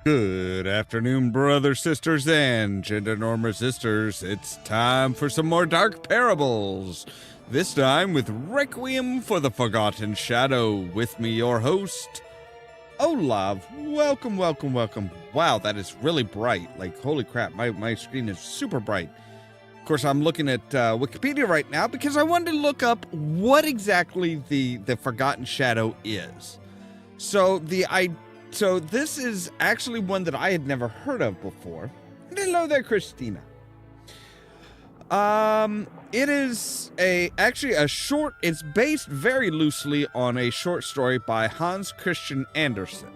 Good afternoon, brothers, sisters, and gender norm resistors. It's time for some more dark parables. This time with Requiem for the Forgotten Shadow. With me, your host, Ollamh. Welcome, welcome, welcome. Wow, that is really bright. Like, holy crap, my screen is super bright. Of course, I'm looking at Wikipedia right now because I wanted to look up what exactly the Forgotten Shadow is. So this is actually one that I had never heard of before. And hello there, Christina. It is actually a short. It's based very loosely on a short story by Hans Christian Andersen.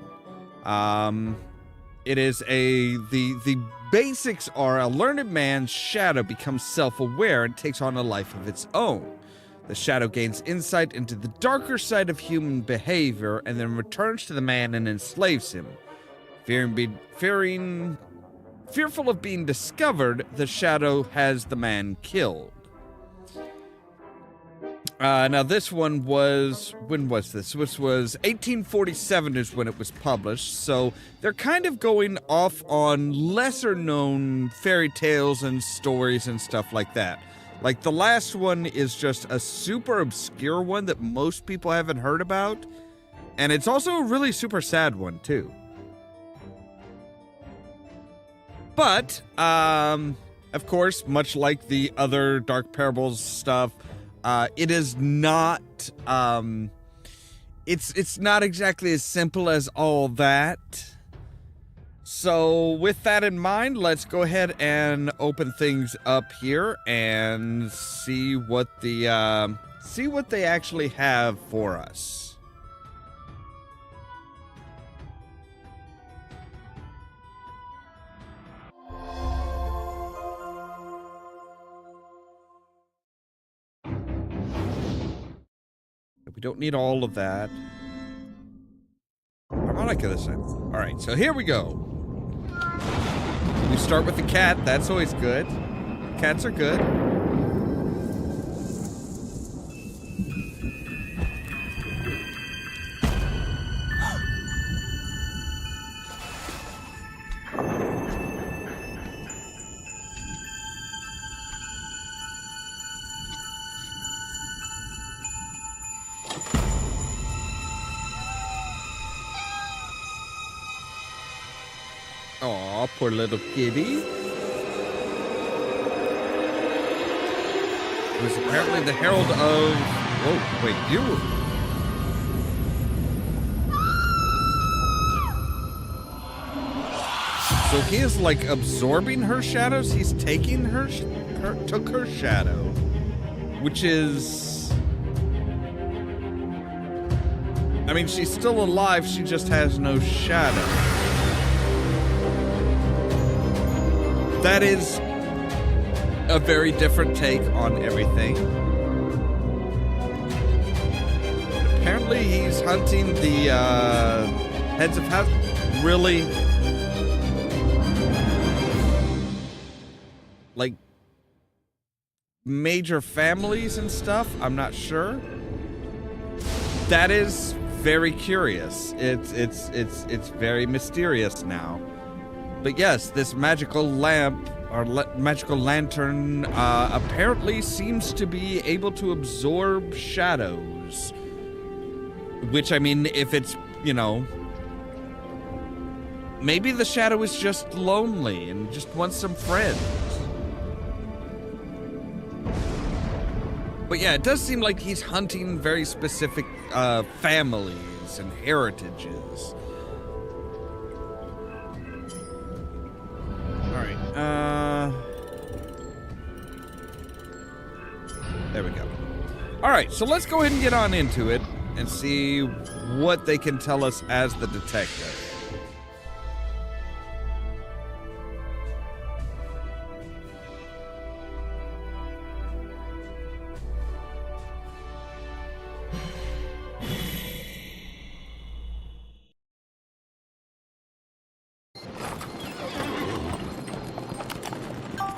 It is the basics are a learned man's shadow becomes self-aware and takes on a life of its own. The shadow gains insight into the darker side of human behavior and then returns to the man and enslaves him. Fearful of being discovered, the shadow has the man killed. Now this one was, when was this? This was 1847 is when it was published, so they're kind of going off on lesser known fairy tales and stories and stuff like that. Like, the last one is just a super obscure one that most people haven't heard about. And it's also a really super sad one, too. But, of course, much like the other Dark Parables stuff, it is not, it's not exactly as simple as all that. So with that in mind, let's go ahead and open things up here and see what they actually have for us. We don't need all of that. Harmonica this time. All right, so here we go. We start with the cat. That's always good. Cats are good. Aw, poor little kitty. It was apparently the herald of... Whoa, wait, you... So he is, like, absorbing her shadows? He's taking took her shadow. Which is... I mean, she's still alive, she just has no shadow. That is a very different take on everything. Apparently he's hunting the heads of house. Really? Like major families and stuff? I'm not sure. That is very curious. It's very mysterious now. But yes, this magical lamp, or magical lantern, apparently seems to be able to absorb shadows. Which, I mean, if it's, you know... Maybe the shadow is just lonely and just wants some friends. But yeah, it does seem like he's hunting very specific, families and heritages. There we go. Alright, so let's go ahead and get on into it and see what they can tell us as the detective.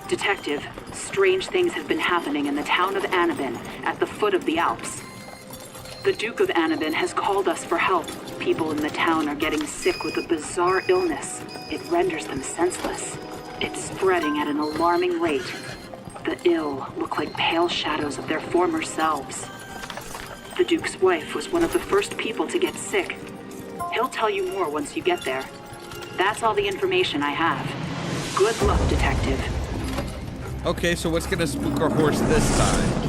Detective, strange things have been happening in the town of Annabin, at the foot of the Alps. The Duke of Annabin has called us for help. People in the town are getting sick with a bizarre illness. It renders them senseless. It's spreading at an alarming rate. The ill look like pale shadows of their former selves. The Duke's wife was one of the first people to get sick. He'll tell you more once you get there. That's all the information I have. Good luck, Detective. Okay, so what's gonna spook our horse this time?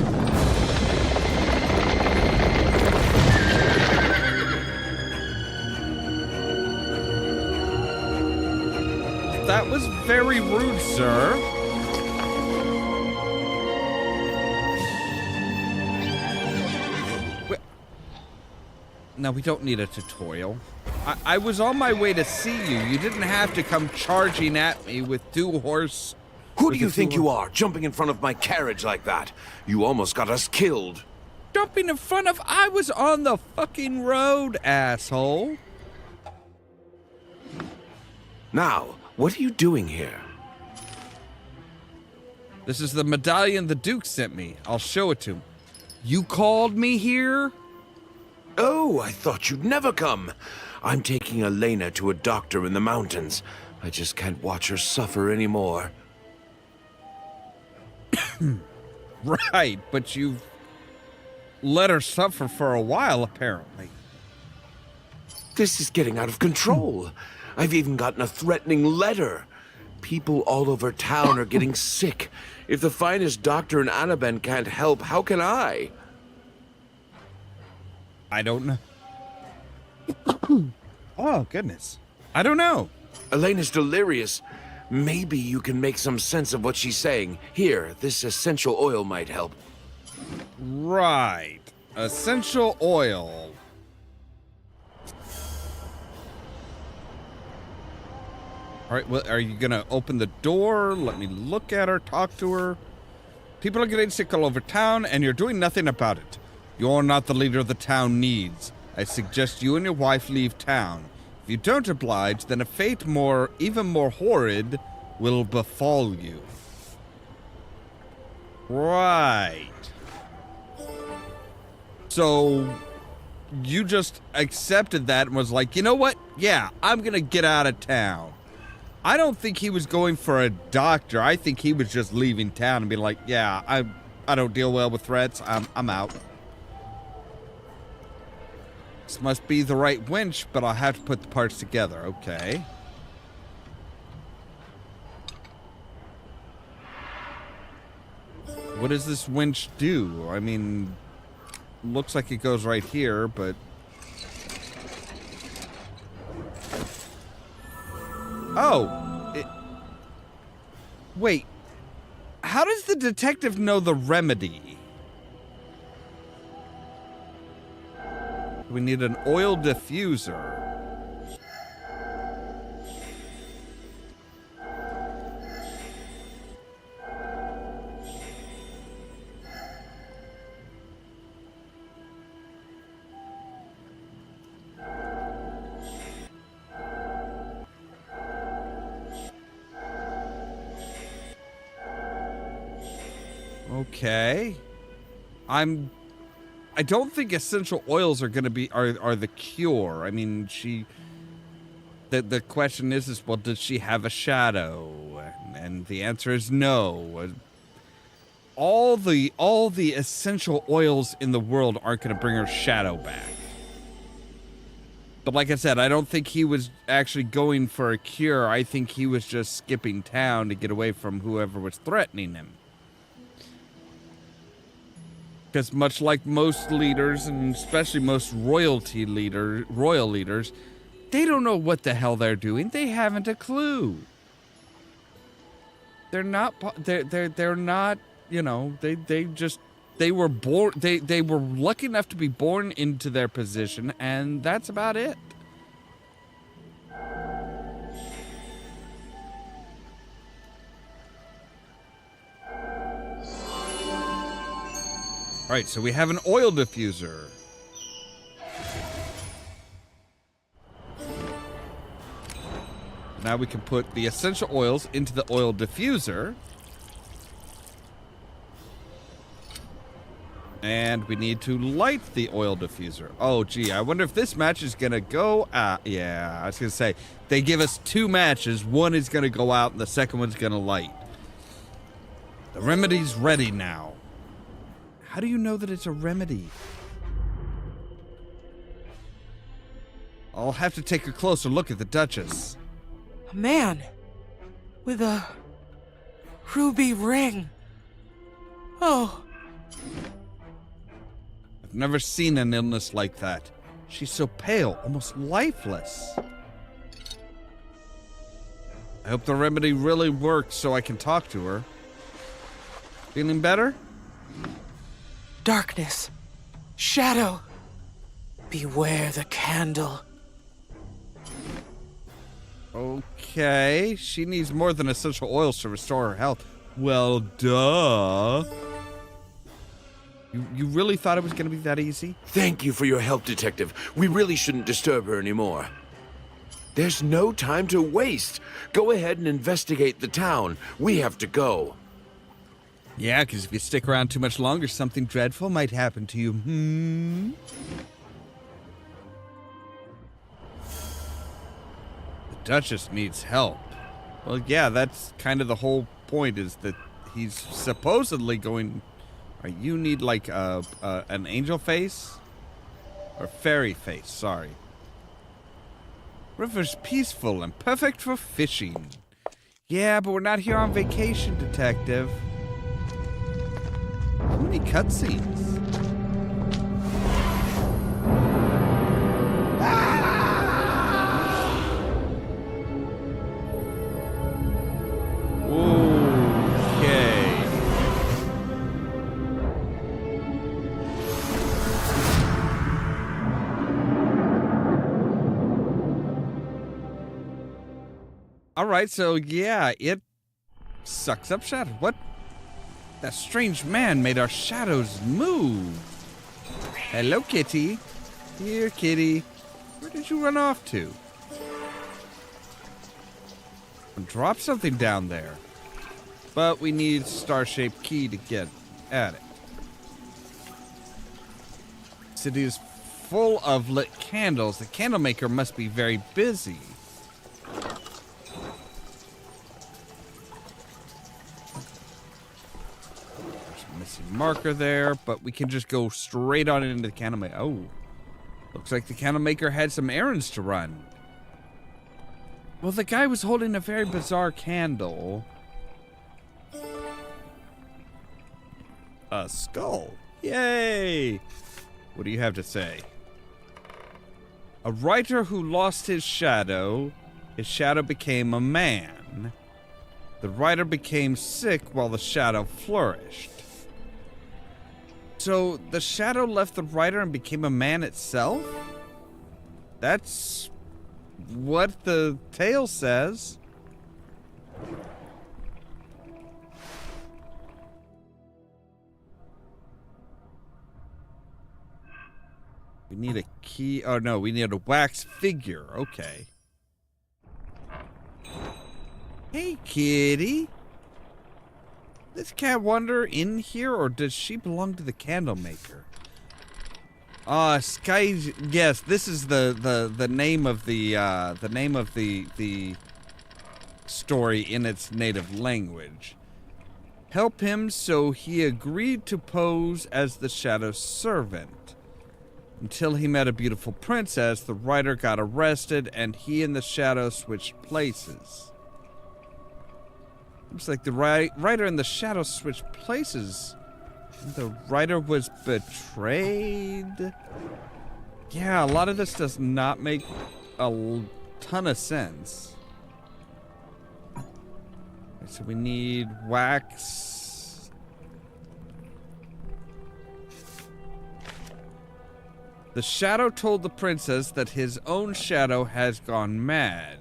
That was very rude, sir. No, we don't need a tutorial. I was on my way to see you. You didn't have to come charging at me with two horse... Who do you think you are, jumping in front of my carriage like that? You almost got us killed. Jumping in front of... I was on the fucking road, asshole. Now, what are you doing here? This is the medallion the Duke sent me. I'll show it to him. You called me here? Oh, I thought you'd never come. I'm taking Elena to a doctor in the mountains. I just can't watch her suffer anymore. Right, but you've let her suffer for a while, apparently. This is getting out of control. I've even gotten a threatening letter. People all over town are getting sick. If the finest doctor in Annabin can't help, how can I? I don't know. Oh, goodness. I don't know. Elena's delirious. Maybe you can make some sense of what she's saying. Here, this essential oil might help. Right. Essential oil. All right, well, are you going to open the door? Let me look at her, talk to her. People are getting sick all over town, and you're doing nothing about it. You're not the leader the town needs. I suggest you and your wife leave town. If you don't oblige, then a fate even more horrid will befall you. Right. So, you just accepted that and was like, you know what? Yeah, I'm going to get out of town. I don't think he was going for a doctor. I think he was just leaving town and being like, yeah, I don't deal well with threats. I'm out. This must be the right winch, but I'll have to put the parts together. Okay. What does this winch do? I mean, looks like it goes right here, but... Oh! Wait. How does the detective know the remedy? We need an oil diffuser. Okay. I don't think essential oils are going to be are the cure. I mean, the question is well, does she have a shadow? And the answer is no. All the essential oils in the world aren't going to bring her shadow back. But like I said, I don't think he was actually going for a cure. I think he was just skipping town to get away from whoever was threatening him. Because much like most leaders, and especially most royal leaders, they don't know what the hell they're doing. They haven't a clue. They're not, they're not, you know, they were born, they were lucky enough to be born into their position, and that's about it. All right, so we have an oil diffuser. Now we can put the essential oils into the oil diffuser. And we need to light the oil diffuser. Oh, gee, I wonder if this match is going to go out. Yeah, I was going to say, they give us 2 matches. One is going to go out and the second one's going to light. The remedy's ready now. How do you know that it's a remedy? I'll have to take a closer look at the Duchess. A man with a ruby ring. Oh. I've never seen an illness like that. She's so pale, almost lifeless. I hope the remedy really works so I can talk to her. Feeling better? Darkness. Shadow. Beware the candle. Okay, she needs more than essential oils to restore her health. Well, duh. You really thought it was going to be that easy? Thank you for your help, Detective. We really shouldn't disturb her anymore. There's no time to waste. Go ahead and investigate the town. We have to go. Yeah, because if you stick around too much longer, something dreadful might happen to you. The Duchess needs help. Well, yeah, that's kind of the whole point, is that he's supposedly going... Or you need, like, an angel face? Or fairy face, sorry. River's peaceful and perfect for fishing. Yeah, but we're not here on vacation, Detective. How many cutscenes? Okay. All right, so yeah, it sucks up shadow. What? That strange man made our shadows move. Hello, kitty. Here, kitty. Where did you run off to? Drop something down there. But we need star-shaped key to get at it. City is full of lit candles. The candle maker must be very busy. Missing marker there, but we can just go straight on into the candle maker. Oh, looks like the candle maker had some errands to run. Well, the guy was holding a very bizarre candle. A skull. Yay! What do you have to say? A writer who lost his shadow became a man. The writer became sick while the shadow flourished. So, the shadow left the writer and became a man itself? That's what the tale says. We need a key. Oh, no, we need a wax figure. Okay. Hey, kitty. This cat wander in here, or does she belong to the candle maker? Sky. Yes, this is the name of the story in its native language. Help him, so he agreed to pose as the shadow's servant. Until he met a beautiful princess, the writer got arrested, and he and the shadow switched places. Looks like the writer and the shadow switched places. The writer was betrayed. Yeah, a lot of this does not make a ton of sense. So we need wax. The shadow told the princess that his own shadow has gone mad.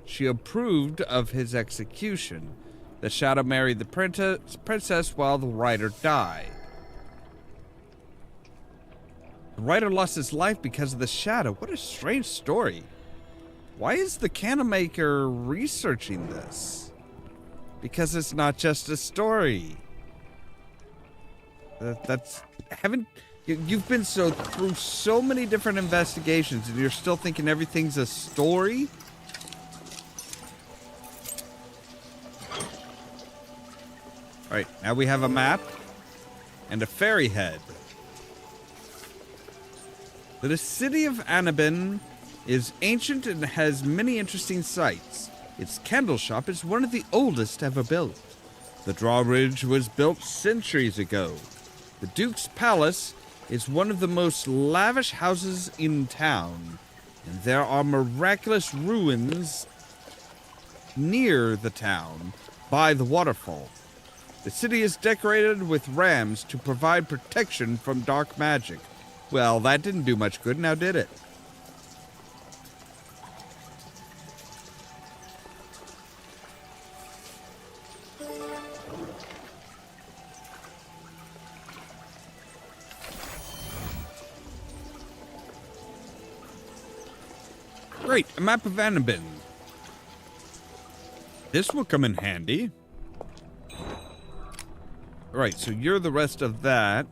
She approved of his execution. The shadow married the princess while the writer died. The writer lost his life because of the shadow. What a strange story. Why is the candle maker researching this? Because it's not just a story. That's haven't you've been through so many different investigations, and you're still thinking everything's a story? All right, now we have a map and a fairy head. The city of Annabin is ancient and has many interesting sights. Its candle shop is one of the oldest ever built. The drawbridge was built centuries ago. The Duke's Palace is one of the most lavish houses in town, and there are miraculous ruins near the town by the waterfall. The city is decorated with rams to provide protection from dark magic. Well, that didn't do much good, now did it? Great, a map of Annabin. This will come in handy. Alright, so you're the rest of that.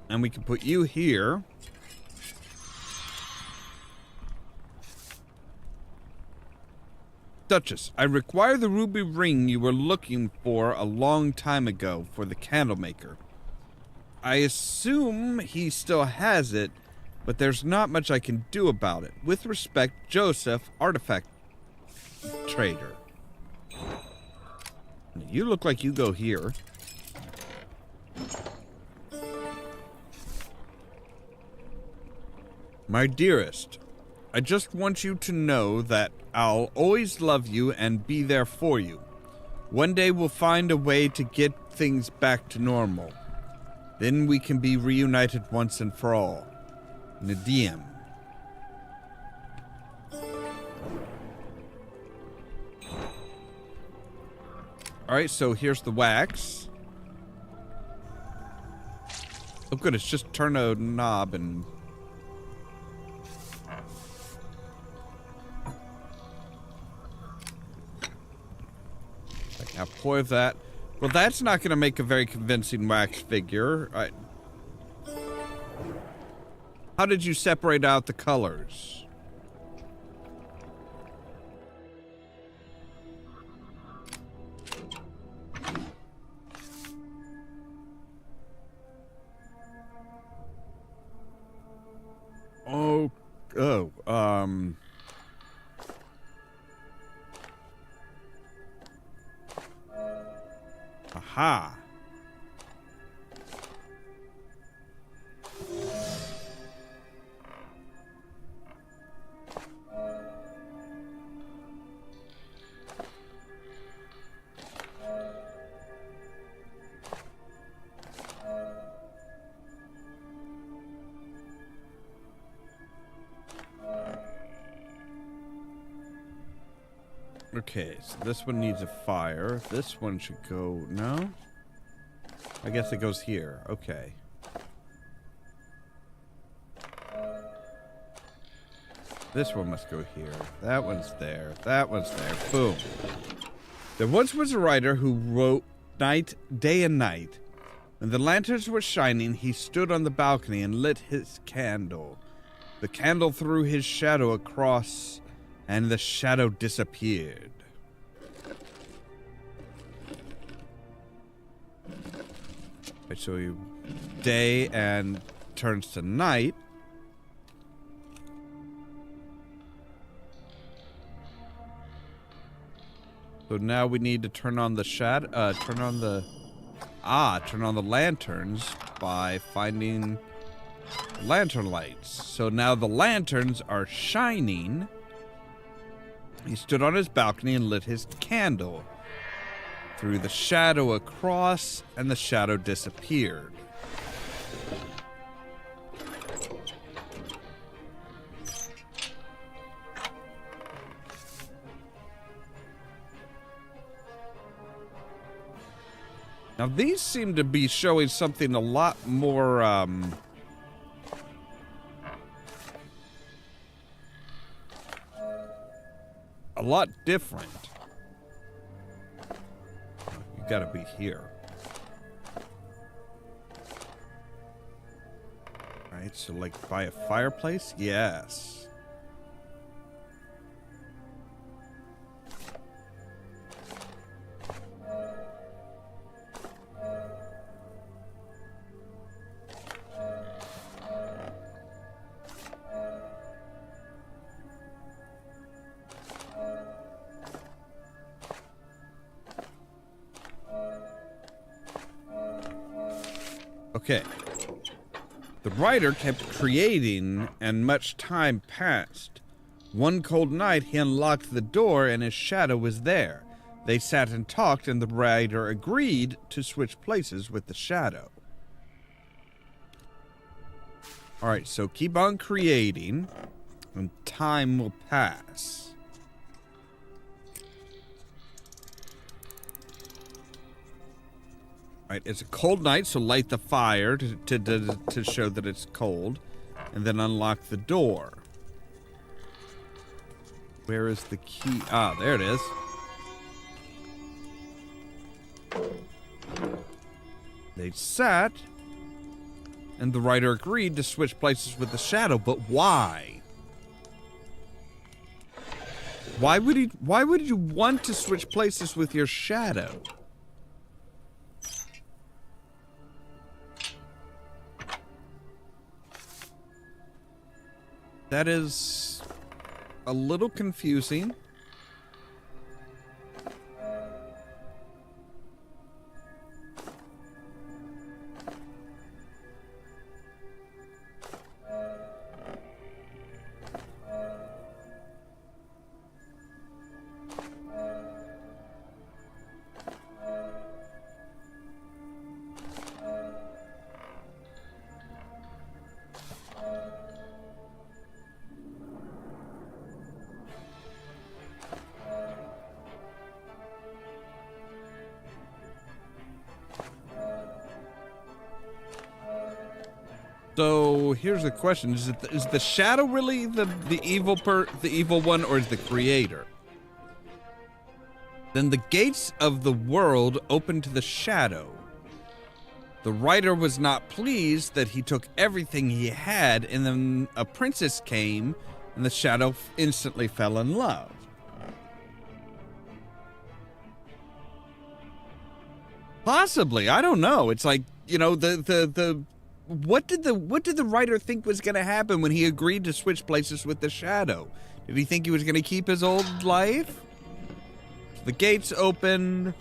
And we can put you here. Duchess, I require the ruby ring you were looking for a long time ago for the candlemaker. I assume he still has it, but there's not much I can do about it. With respect, Joseph, artifact trader. You look like you go here. My dearest, I just want you to know that I'll always love you and be there for you. One day we'll find a way to get things back to normal. Then we can be reunited once and for all. Nadim. Alright, so here's the wax. Oh good, it's just turn a knob and... Now pour that. Well, that's not going to make a very convincing wax figure. How did you separate out the colors? Aha. Okay, so this one needs a fire. This one should go... No? I guess it goes here. Okay. This one must go here. That one's there. That one's there. Boom. There once was a writer who wrote day and night. When the lanterns were shining, he stood on the balcony and lit his candle. The candle threw his shadow across, and the shadow disappeared. Right, so you day and turns to night. So now we need to turn on the turn on the lanterns by finding lantern lights. So now the lanterns are shining. He stood on his balcony and lit his candle. Threw the shadow across, and the shadow disappeared. Now these seem to be showing something a lot more, a lot different. gotta be here. Alright, so like by a fireplace? Yes. Okay. The writer kept creating, and much time passed. One cold night, he unlocked the door, and his shadow was there. They sat and talked, and the writer agreed to switch places with the shadow. Alright, so keep on creating, and time will pass. Right, it's a cold night, so light the fire to show that it's cold, and then unlock the door. Where is the key? Ah, there it is. They sat, and the writer agreed to switch places with the shadow, but why? Why would you want to switch places with your shadow? That is a little confusing. So here's the question: is the shadow really the evil one, or is the creator? Then the gates of the world opened to the shadow. The writer was not pleased that he took everything he had, and then a princess came, and the shadow instantly fell in love. Possibly, I don't know. It's like, you know, what did the writer think was going to happen when he agreed to switch places with the shadow? Did he think he was going to keep his old life? The gates opened.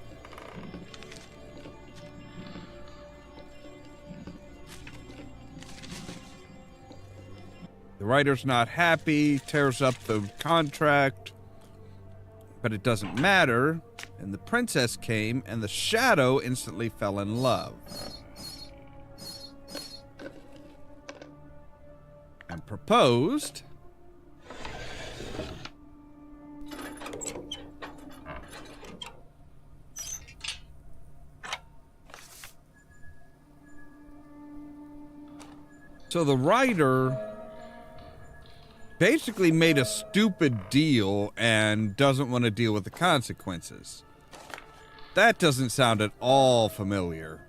The writer's not happy, tears up the contract, but it doesn't matter. And the princess came, and the shadow instantly fell in love. And proposed. So the writer basically made a stupid deal and doesn't want to deal with the consequences. That doesn't sound at all familiar.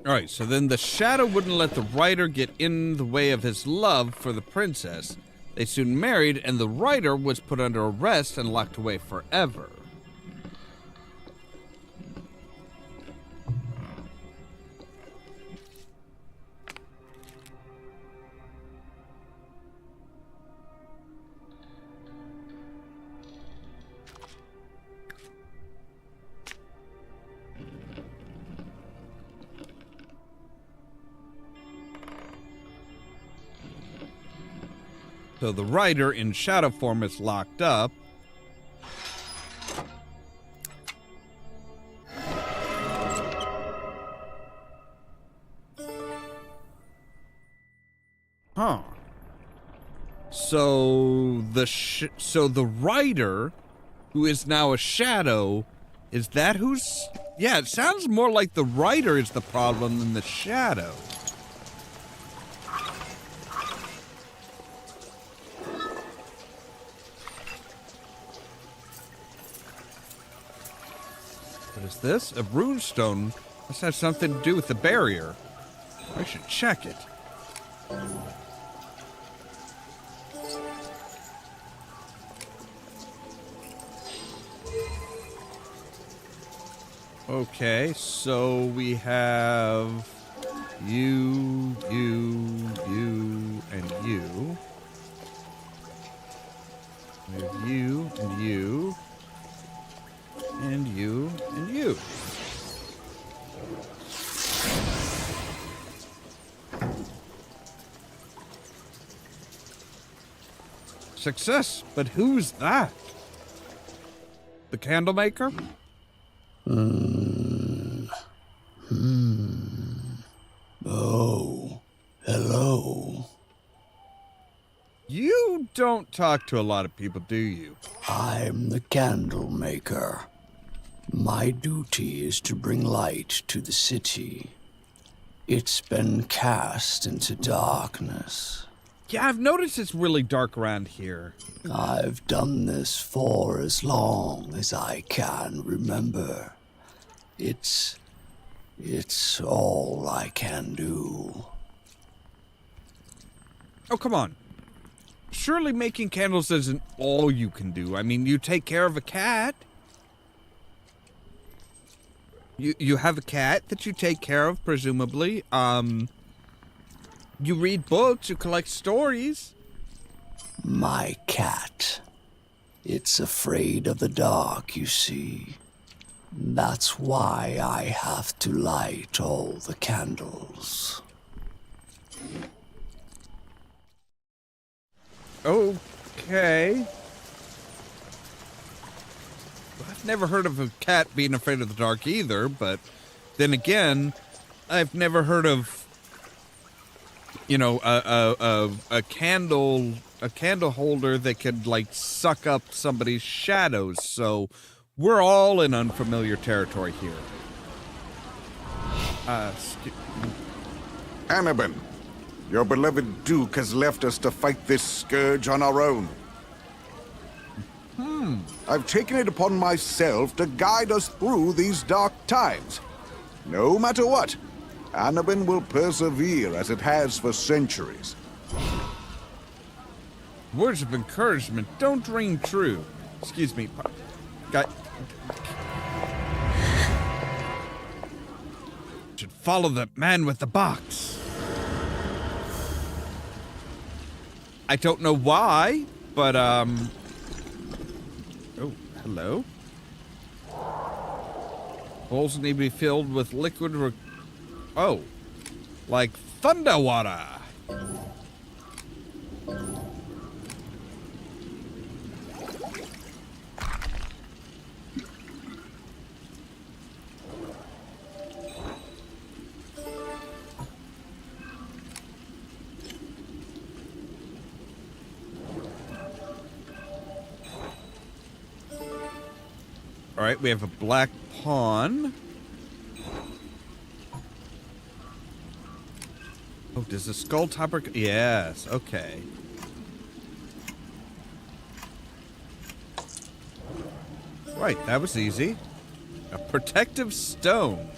Alright, so then the shadow wouldn't let the writer get in the way of his love for the princess. They soon married, and the writer was put under arrest and locked away forever. So the writer in shadow form is locked up. Huh. So the writer, who is now a shadow, is that who's... Yeah, it sounds more like the writer is the problem than the shadow. What is this? A runestone? Must have something to do with the barrier. I should check it. Okay, so we have you, and you. We have you, and you, and you, and you. Success, but who's that? The candle maker? Oh, hello. You don't talk to a lot of people, do you? I'm the candle maker. My duty is to bring light to the city. It's been cast into darkness. Yeah, I've noticed it's really dark around here. I've done this for as long as I can remember. It's all I can do. Oh, come on. Surely making candles isn't all you can do. I mean, you take care of a cat. You have a cat that you take care of, presumably. You read books, you collect stories. My cat. It's afraid of the dark, you see. That's why I have to light all the candles. Okay. I've never heard of a cat being afraid of the dark either, but then again, I've never heard of, you know, a candle holder that could, like, suck up somebody's shadows, so we're all in unfamiliar territory here. Annabeth, your beloved Duke has left us to fight this scourge on our own. I've taken it upon myself to guide us through these dark times. No matter what, Annabeth will persevere as it has for centuries. Words of encouragement don't ring true. Excuse me. Should follow the man with the box. I don't know why, but, Oh, hello? Bowls need to be filled with liquid oh. Like thunder water. All right, we have a black pawn. Oh, does the skull topper... Yes, okay. Right, that was easy. A protective stone.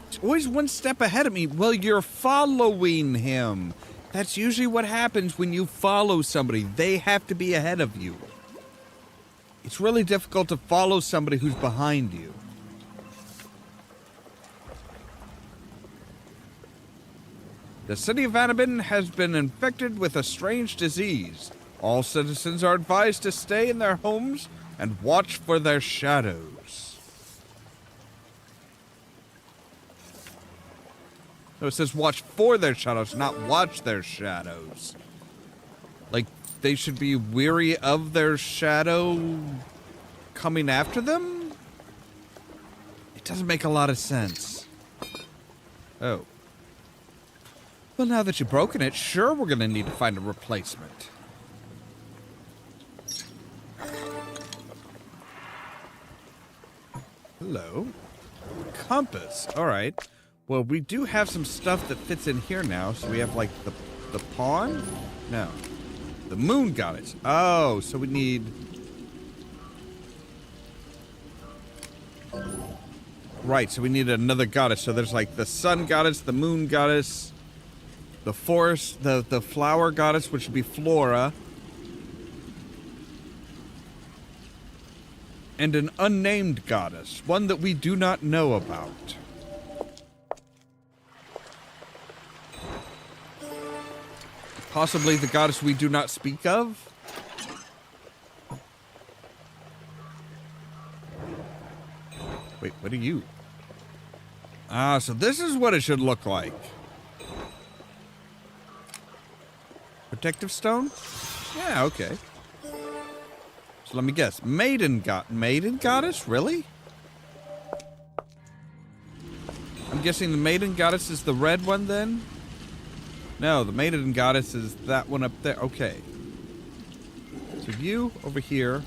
It's always one step ahead of me. Well, you're following him. That's usually what happens when you follow somebody. They have to be ahead of you. It's really difficult to follow somebody who's behind you. The city of Annabeth has been infected with a strange disease. All citizens are advised to stay in their homes and watch for their shadows. No, it says watch for their shadows, not watch their shadows. Like, they should be weary of their shadow coming after them? It doesn't make a lot of sense. Oh. Well, now that you've broken it, sure we're gonna need to find a replacement. Hello. Compass. Alright. Well, we do have some stuff that fits in here now. So we have, like, the pawn? No. The moon goddess. Oh, so we need... Right, so we need another goddess. So there's, like, the sun goddess, the moon goddess, the forest, the flower goddess, which would be Flora. And an unnamed goddess, one that we do not know about. Possibly the goddess we do not speak of? Wait, what are you? Ah, so this is what it should look like. Protective stone? Yeah, okay. So let me guess. Maiden goddess? Really? I'm guessing the maiden goddess is the red one then? No, the maiden goddess is that one up there. Okay. So you over here.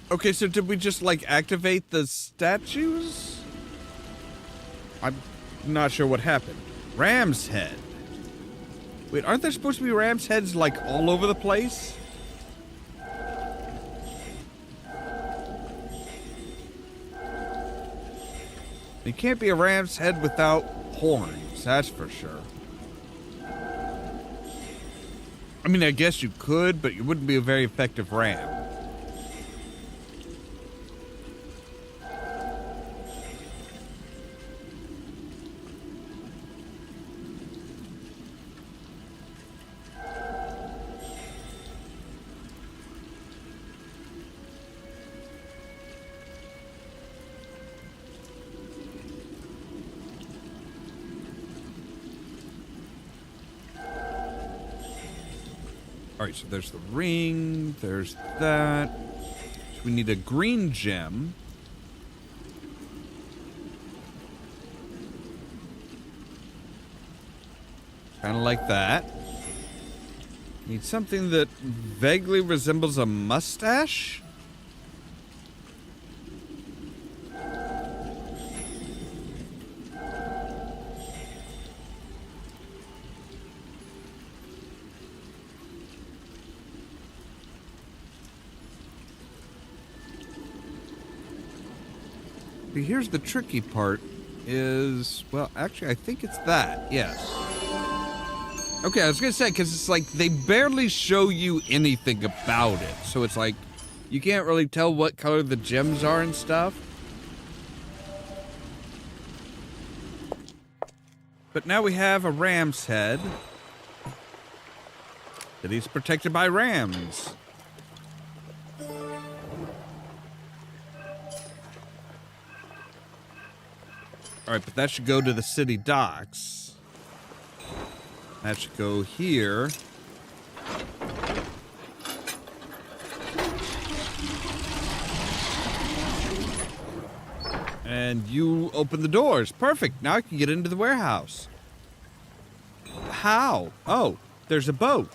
Okay, so did we just, like, activate the statues? I'm not sure what happened. Ram's head. Wait, aren't there supposed to be ram's heads, like, all over the place? It can't be a ram's head without horns, that's for sure. I mean, I guess you could, but it wouldn't be a very effective ram. Alright, so there's the ring, there's that. So we need a green gem. Kind of like that. Need something that vaguely resembles a mustache? But here's the tricky part is, well, actually, I think it's that, yes. Okay, I was gonna say, because it's like, they barely show you anything about it. So it's like, you can't really tell what color the gems are and stuff. But now we have a ram's head. That he's protected by rams. Alright, but that should go to the city docks. That should go here. And you open the doors. Perfect. Now I can get into the warehouse. How? Oh, there's a boat.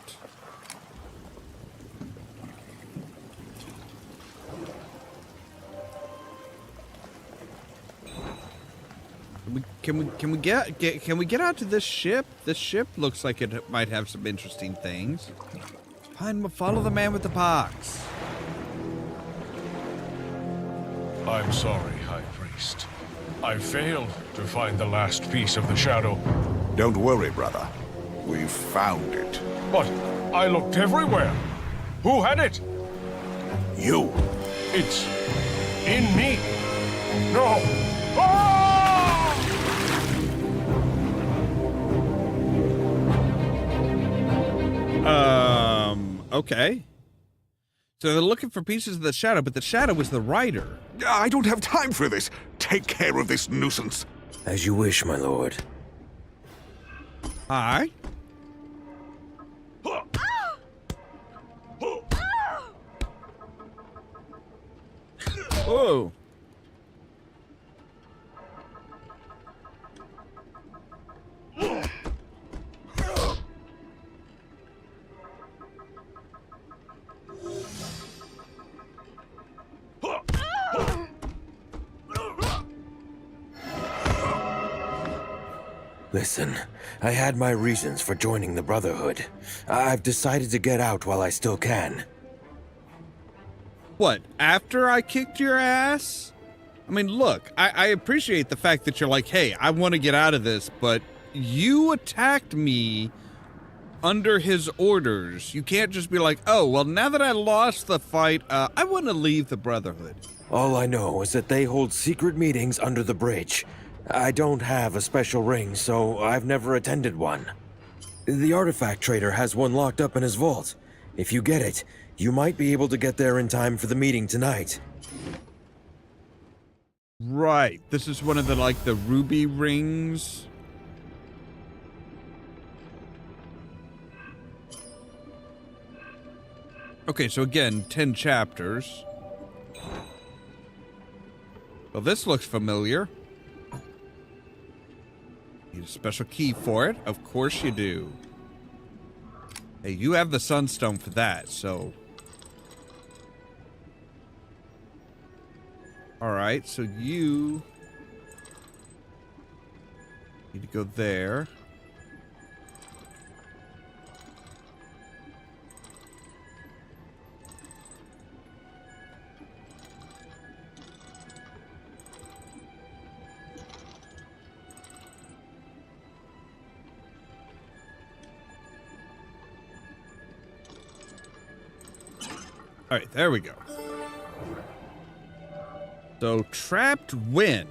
Can we get out to this ship? This ship looks like it might have some interesting things. Follow the man with the box. I'm sorry, High Priest. I failed to find the last piece of the shadow. Don't worry, brother. We've found it. But I looked everywhere. Who had it? You. It's in me. No. Ah! Okay. So they're looking for pieces of the shadow, but the shadow was the rider. I don't have time for this. Take care of this nuisance. As you wish, my lord. Hi. Oh. Listen, I had my reasons for joining the Brotherhood. I've decided to get out while I still can. What, after I kicked your ass? I mean, look, I appreciate the fact that you're like, hey, I want to get out of this, but you attacked me under his orders. You can't just be like, oh, well, now that I lost the fight, I want to leave the Brotherhood. All I know is that they hold secret meetings under the bridge. I don't have a special ring, so I've never attended one. The artifact trader has one locked up in his vault. If you get it, you might be able to get there in time for the meeting tonight. Right. This is one of the ruby rings. Okay, so again, 10 chapters. Well, this looks familiar. Need a special key for it? Of course you do. Hey, you have the sunstone for that, so... Alright, so you... need to go there. Alright, there we go. So, trapped wind.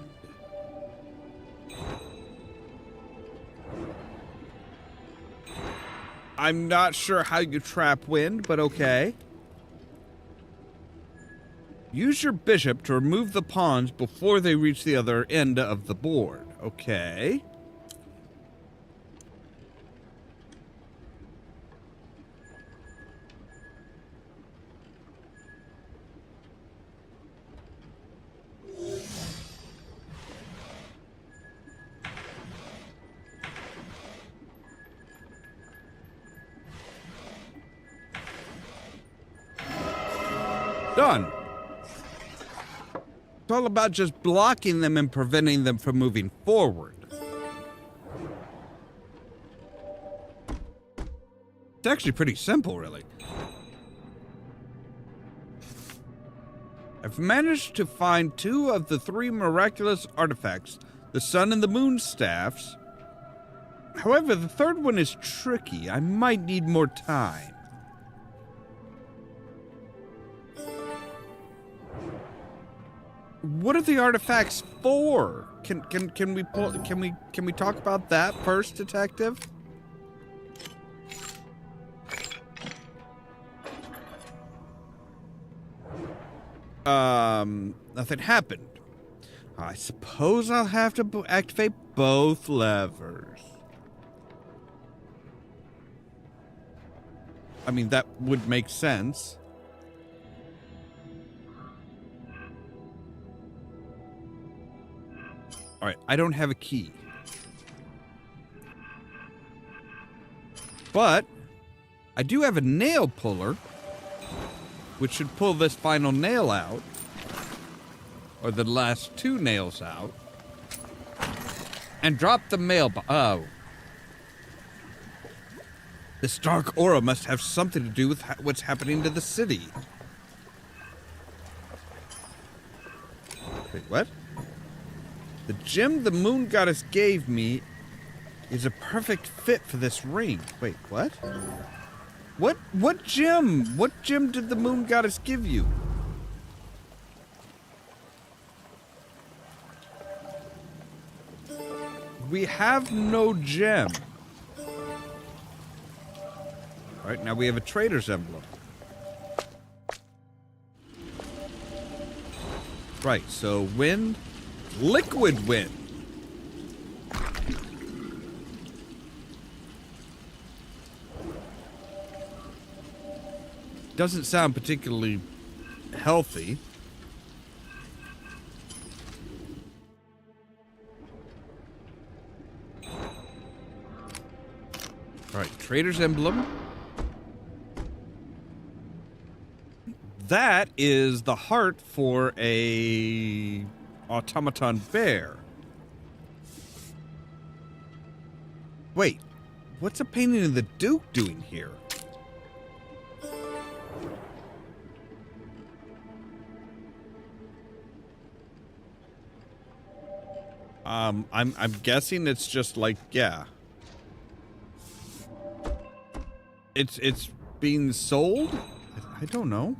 I'm not sure how you trap wind, but okay. Use your bishop to remove the pawns before they reach the other end of the board. Okay. Done. It's all about just blocking them and preventing them from moving forward. It's actually pretty simple, really. I've managed to find 2 of the 3 miraculous artifacts, the sun and the moon staffs. However, the 3rd one is tricky. I might need more time. What are the artifacts for? Can we talk about that first, detective? Nothing happened. I suppose I'll have to activate both levers. I mean, that would make sense. Alright, I don't have a key. But I do have a nail puller, which should pull this final nail out. Or the last 2 nails out. And drop the mail. Oh. This dark aura must have something to do with what's happening to the city. Wait, what? The gem the moon goddess gave me is a perfect fit for this ring. Wait, what? What gem? What gem did the moon goddess give you? We have no gem. Alright, now we have a trader's emblem. Right, so wind, liquid wind. doesn't sound particularly healthy. All right, Trader's Emblem. That is the heart for a automaton bear. Wait, what's a painting of the Duke doing here? I'm guessing it's just like, yeah. It's being sold? I don't know.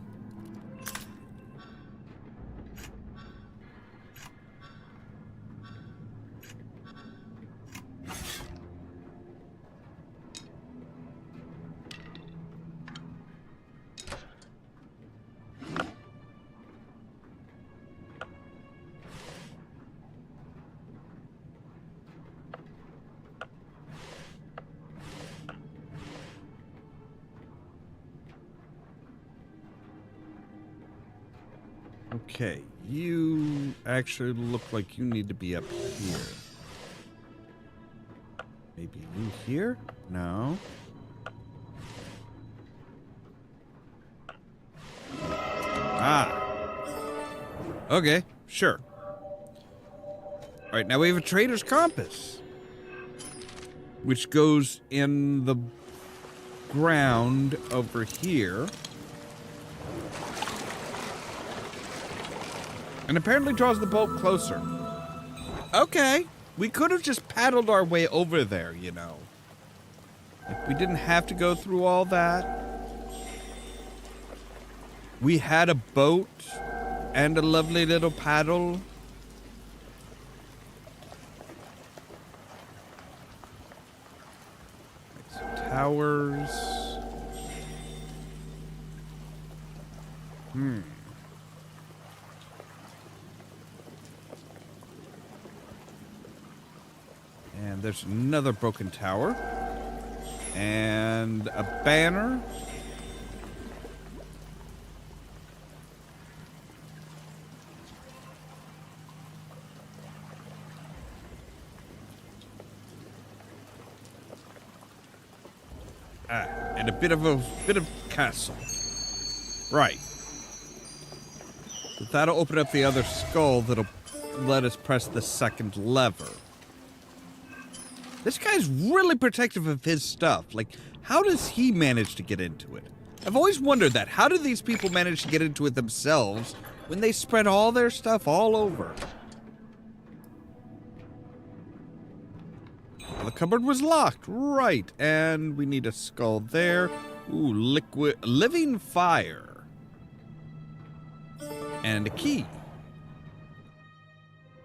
Okay, you actually look like you need to be up here. Maybe you here? No. Ah. Okay, sure. Alright, now we have a trader's compass, which goes in the ground over here. And apparently draws the boat closer. Okay. We could have just paddled our way over there, you know. Like, we didn't have to go through all that. We had a boat and a lovely little paddle. Towers. And there's another broken tower. And a banner. And a bit of castle. Right. But that'll open up the other skull that'll let us press the second lever. This guy's really protective of his stuff. Like, how does he manage to get into it? I've always wondered that. How do these people manage to get into it themselves when they spread all their stuff all over? The cupboard was locked, right. And we need a skull there. Ooh, living fire. And a key.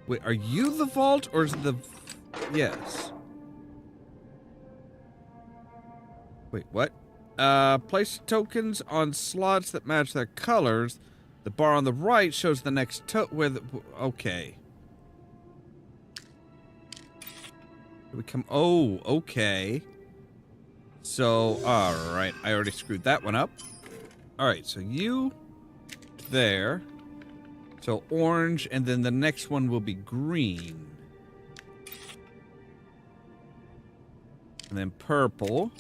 Wait, are you the vault or is the... Yes. Wait, what? Place tokens on slots that match their colors. The bar on the right shows the next okay. We come... Oh, okay. So, alright. I already screwed that one up. Alright, so you... There. So, orange, and then the next one will be green. And then purple.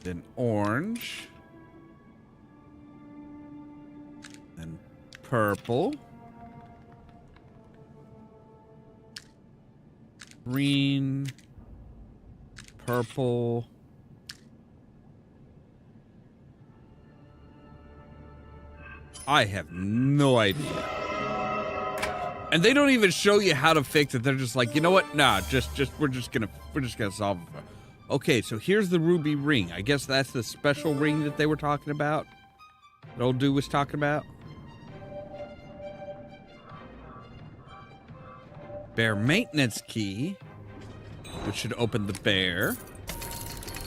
Then orange. Then purple. Green. Purple. I have no idea. And they don't even show you how to fix it. They're just like, you know what? Nah, we're just gonna solve it. Okay, so here's the ruby ring. I guess that's the special ring that they were talking about. That old dude was talking about. Bear maintenance key, which should open the bear.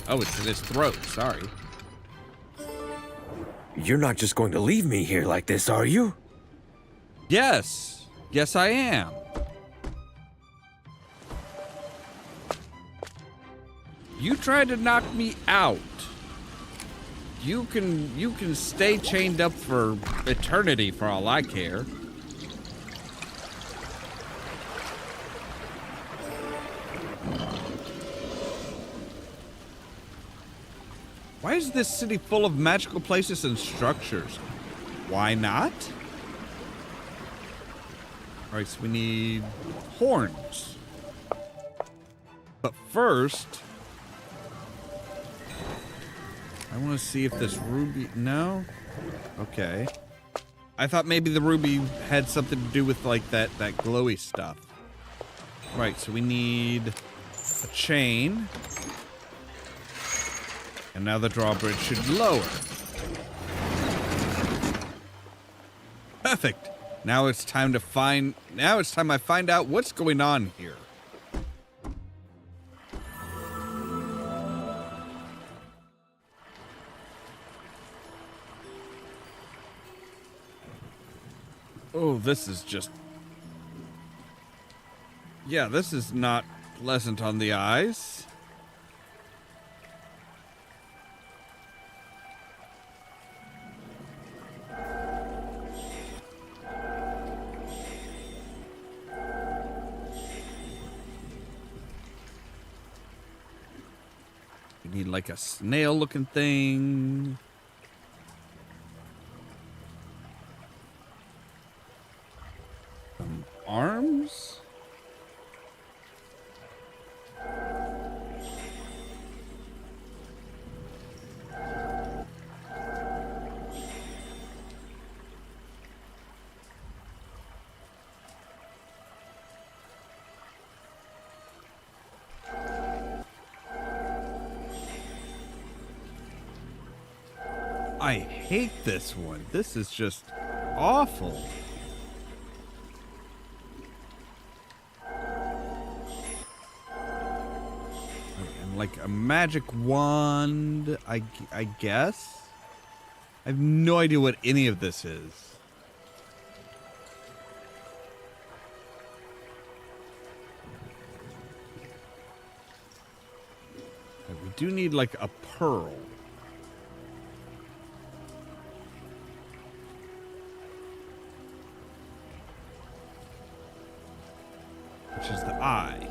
Oh, it's in his throat. Sorry. You're not just going to leave me here like this, are you? Yes. Yes, I am. You tried to knock me out. You can stay chained up for eternity for all I care. Why is this city full of magical places and structures? Why not? Alright, so we need horns. But first, I want to see if this ruby... No? Okay. I thought maybe the ruby had something to do with, like, that glowy stuff. Right, so we need a chain. And now the drawbridge should lower. Perfect. Now it's time to find... Now it's time I find out what's going on here. Oh, this is just... Yeah, this is not pleasant on the eyes. We need like a snail-looking thing. Some arms? I hate this one. This is just awful. And like a magic wand, I guess? I have no idea what any of this is. We do need like a pearl. Which is the eye.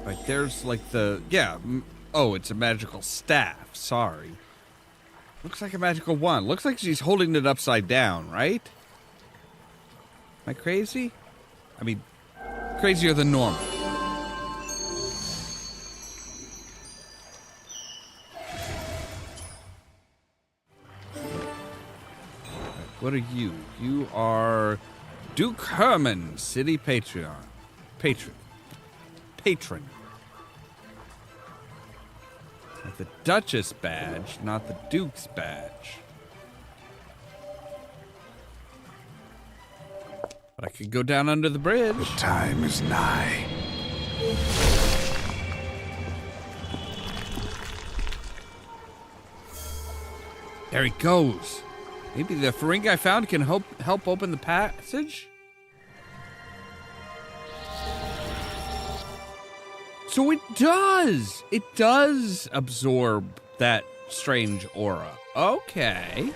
Right, there's like the... Yeah. Oh, it's a magical staff. Sorry. Looks like a magical wand. Looks like she's holding it upside down, right? Am I crazy? I mean, crazier than normal. What are you? You are Duke Herman, city patron. Patron. Not the Duchess badge, not the Duke's badge. But I could go down under the bridge. The time is nigh. There he goes. Maybe the ring I found can help open the passage? So it does! It does absorb that strange aura. Okay.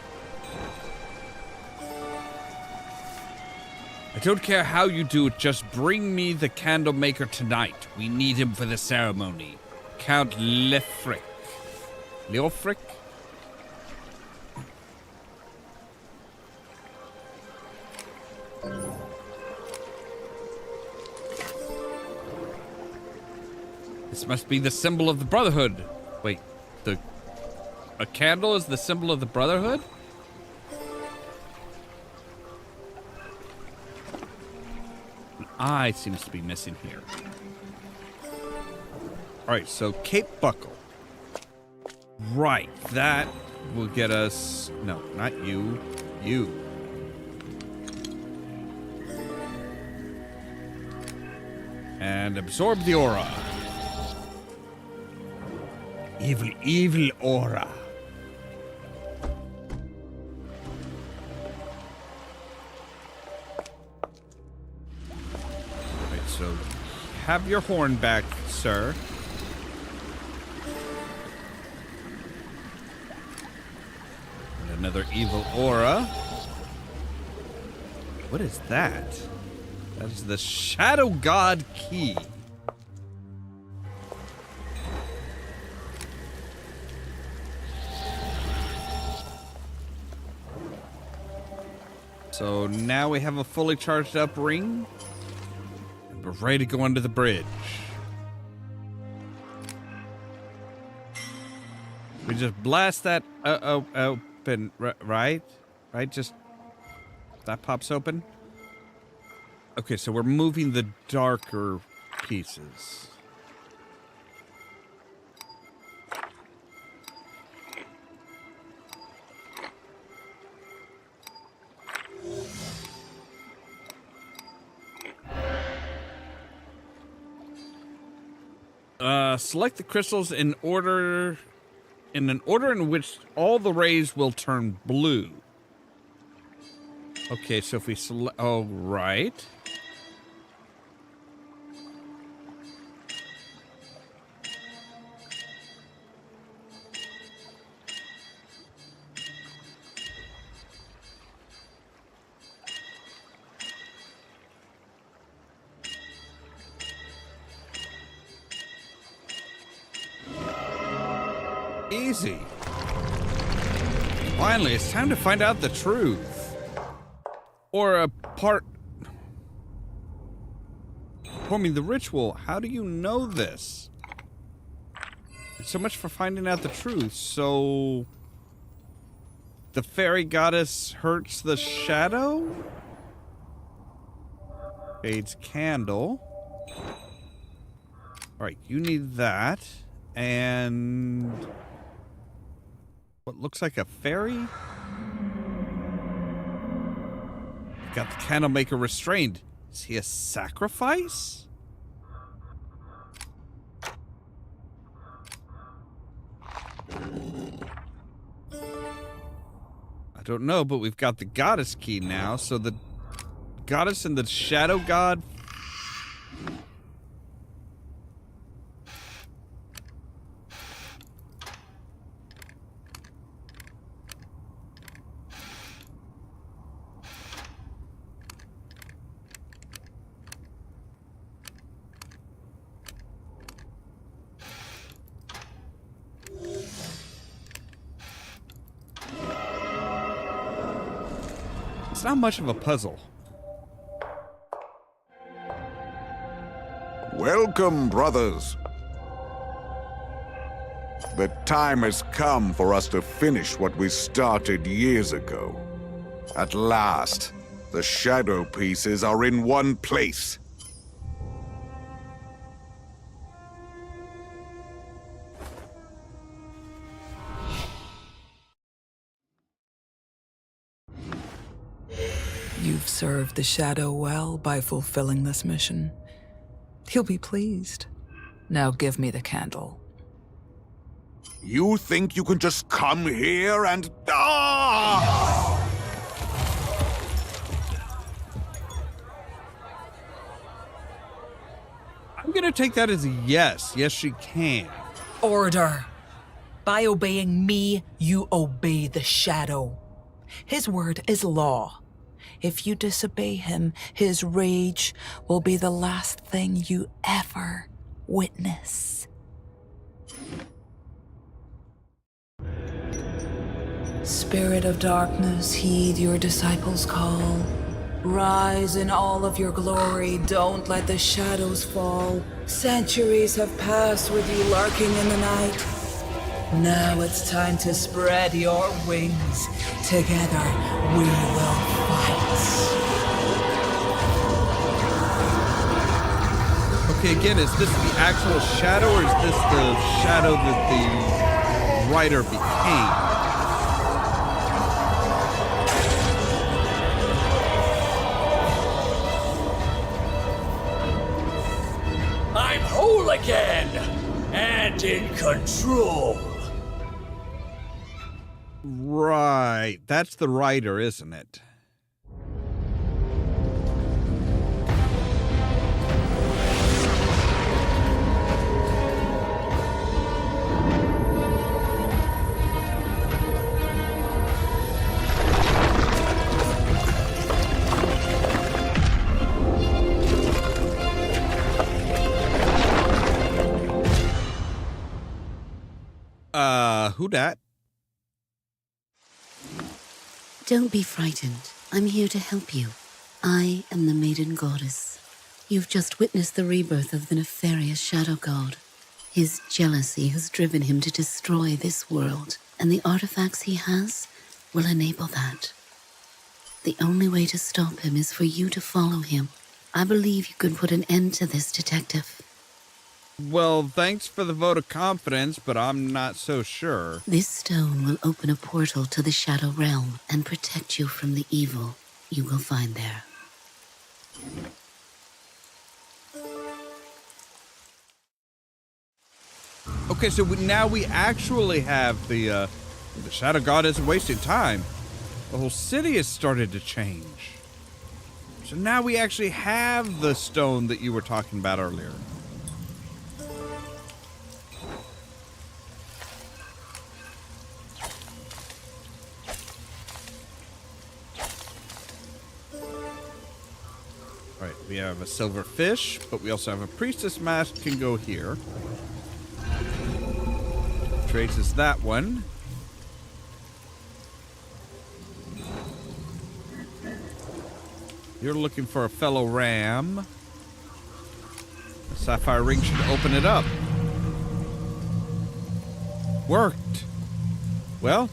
I don't care how you do it, just bring me the candle maker tonight. We need him for the ceremony. Count Leofric. Leofric? This must be the symbol of the Brotherhood. Wait, a candle is the symbol of the Brotherhood? An eye seems to be missing here. Alright, so Cape Buckle. Right, that will get us... No, not you. You. And absorb the aura. Evil, evil aura. Alright, so have your horn back, sir. And another evil aura. What is that? That is the Shadow God key. So now we have a fully charged up ring. And we're ready to go under the bridge. We just blast that open, right? Right? Just that pops open. Okay, so we're moving the darker pieces. Select the crystals in order, in an order in which all the rays will turn blue. Okay, so if we select, oh, right. Easy. Finally, it's time to find out the truth. Or a part... Performing the ritual, how do you know this? So much for finding out the truth. So... The fairy goddess hurts the shadow? Fade's candle. Alright, you need that. And... what looks like a fairy? Got the candlemaker restrained. Is he a sacrifice? I don't know, but we've got the goddess key now, so the goddess and the shadow god... It's not much of a puzzle. Welcome, brothers. The time has come for us to finish what we started years ago. At last, the shadow pieces are in one place. You've served the Shadow well by fulfilling this mission. He'll be pleased. Now give me the candle. You think you can just come here and... Ah! I'm gonna take that as a yes. Yes, she can. Order. By obeying me, you obey the Shadow. His word is law. If you disobey him, his rage will be the last thing you ever witness. Spirit of darkness, heed your disciples' call. Rise in all of your glory, don't let the shadows fall. Centuries have passed with you lurking in the night. Now it's time to spread your wings. Together, we will fight. Okay, again, is this the actual shadow, or is this the shadow that the writer became? again and in control. Right. That's the writer, isn't it? Who dat? Don't be frightened. I'm here to help you. I am the Maiden Goddess. You've just witnessed the rebirth of the nefarious Shadow God. His jealousy has driven him to destroy this world, and the artifacts he has will enable that. The only way to stop him is for you to follow him. I believe you could put an end to this, Detective. Well, thanks for the vote of confidence, but I'm not so sure. This stone will open a portal to the Shadow Realm and protect you from the evil you will find there. Okay, so now we actually have the Shadow God isn't wasting time. The whole city has started to change. So now we actually have the stone that you were talking about earlier. Right, we have a silver fish, but we also have a priestess mask can go here. Traces that one. You're looking for a fellow ram. The sapphire ring should open it up. Worked. Well,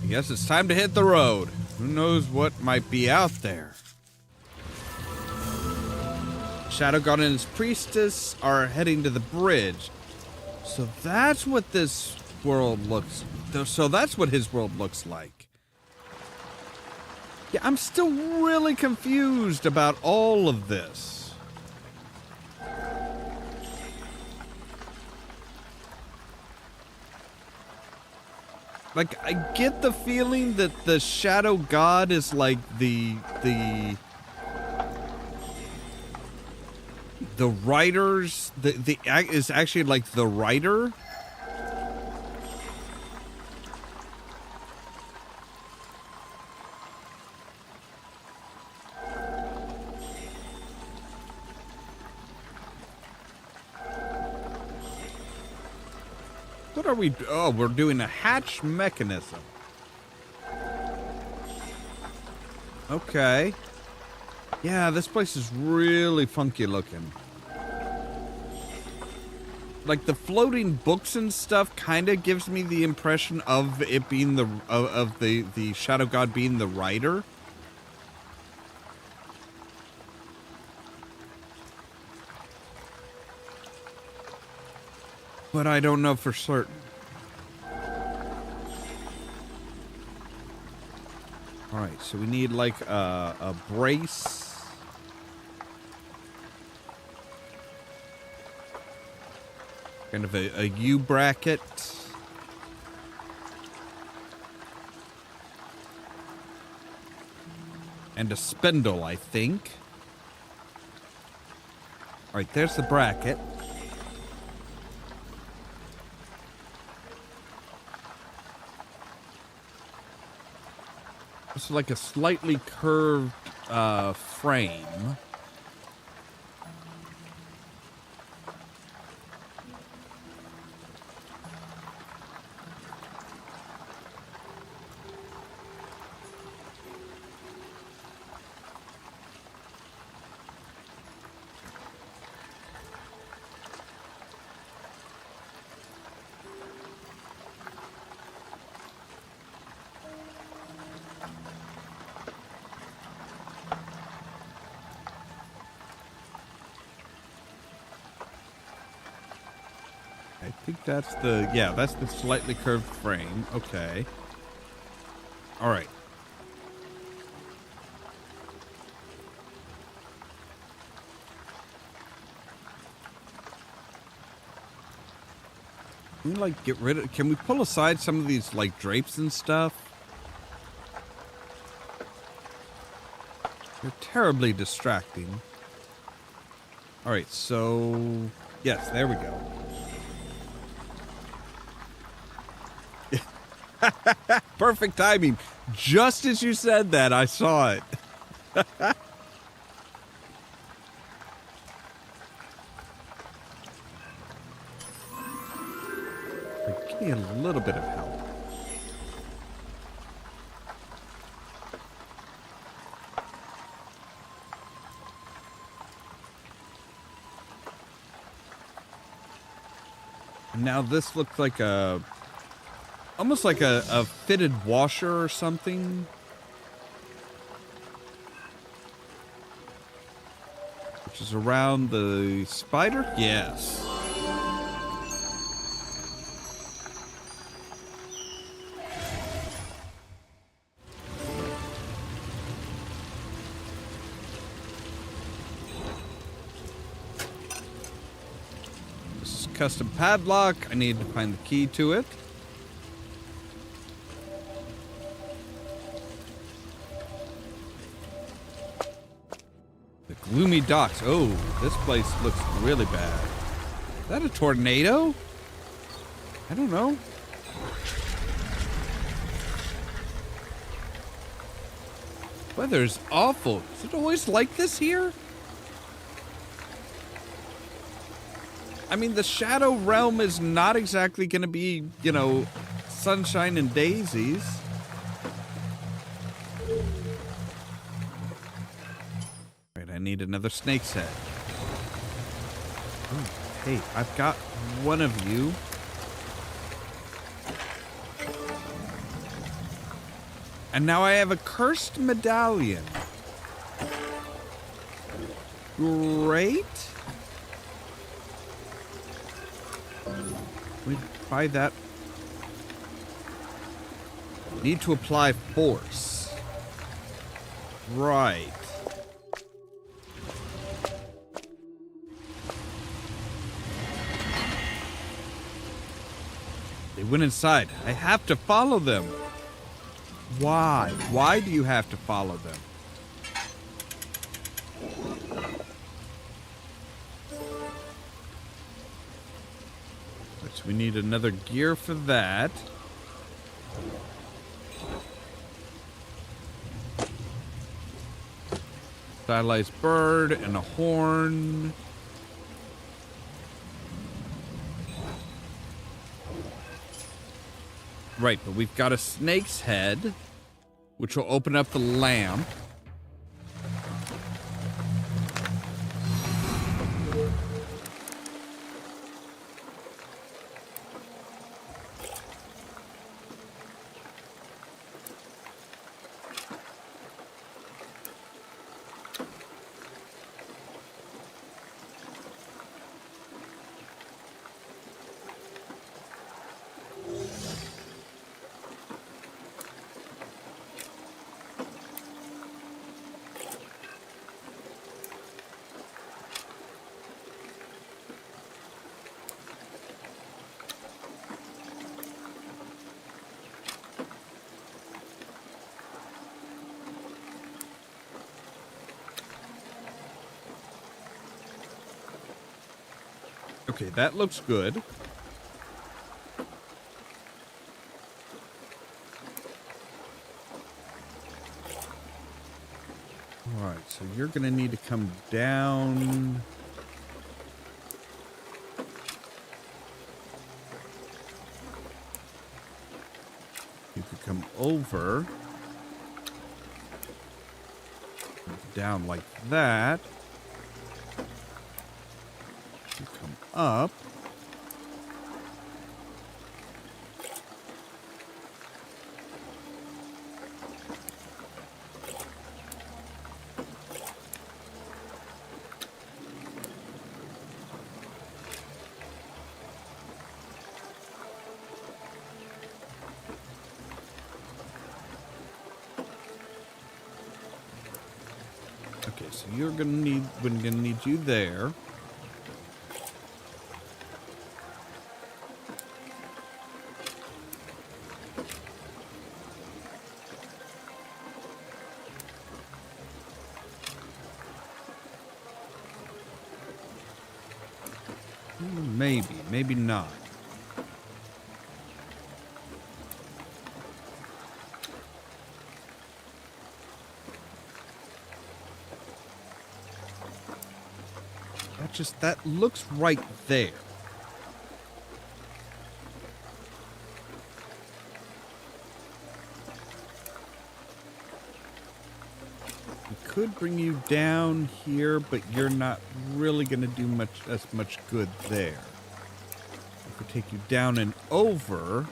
I guess it's time to hit the road. Who knows what might be out there? Shadow God and his priestess are heading to the bridge. So that's what this world looks... So that's what his world looks like. Yeah, I'm still really confused about all of this. Like, I get the feeling that the Shadow God is like the writers, is actually like the writer. What are we? Oh, we're doing a hatch mechanism. Okay. Yeah, this place is really funky looking. Like the floating books and stuff kind of gives me the impression of it being the Shadow God being the writer. But I don't know for certain. Alright, so we need like a brace. Kind of a U bracket. And a spindle, I think. Alright, there's the bracket. It's like a slightly curved frame. I think that's that's the slightly curved frame. Okay. All right. Can we, like, get rid of... Can we pull aside some of these, like, drapes and stuff? They're terribly distracting. Alright, so... Yes, there we go. Perfect timing. Just as you said that, I saw it. I need a little bit of help. Now this looks like a... almost like a fitted washer or something. Which is around the spider? Yes. This is custom padlock. I need to find the key to it. Gloomy docks. Oh, this place looks really bad. Is that a tornado? I don't know. Weather's awful. Is it always like this here? I mean, the Shadow Realm is not exactly going to be, you know, sunshine and daisies. I need another snake's head. Ooh, hey, I've got one of you. And now I have a cursed medallion. Great. We buy that. Need to apply force. Right. They went inside. I have to follow them. Why? Why do you have to follow them? So we need another gear for that. Stylized bird and a horn. Right, but we've got a snake's head, which will open up the lamp. Okay, that looks good. Alright, so you're gonna need to come down. You could come over. Down like that. You come up. Okay, so we're gonna need you there. Maybe, maybe not. That looks right there. We could bring you down here, but you're not really going to do as much good there. If we take you down and over,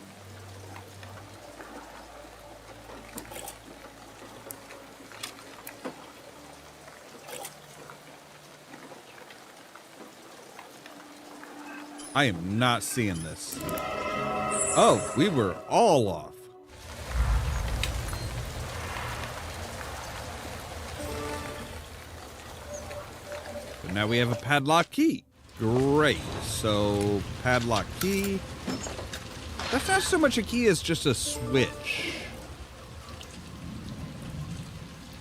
I am not seeing this. Oh, we were all off. But now we have a padlock key. Great. So, padlock key. That's not so much a key as just a switch.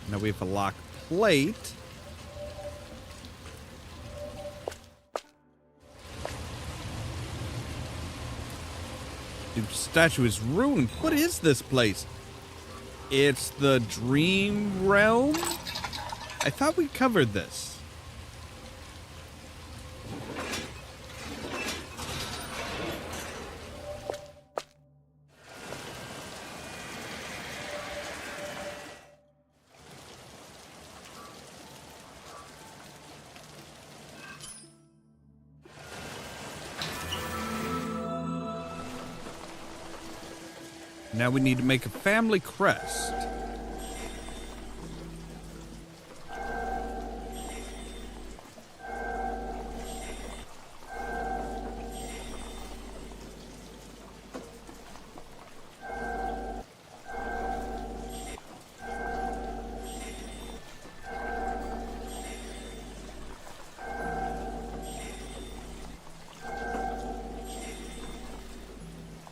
Now we have a lock plate. The statue is ruined. What is this place? It's the Dream Realm? I thought we covered this. Now we need to make a family crest.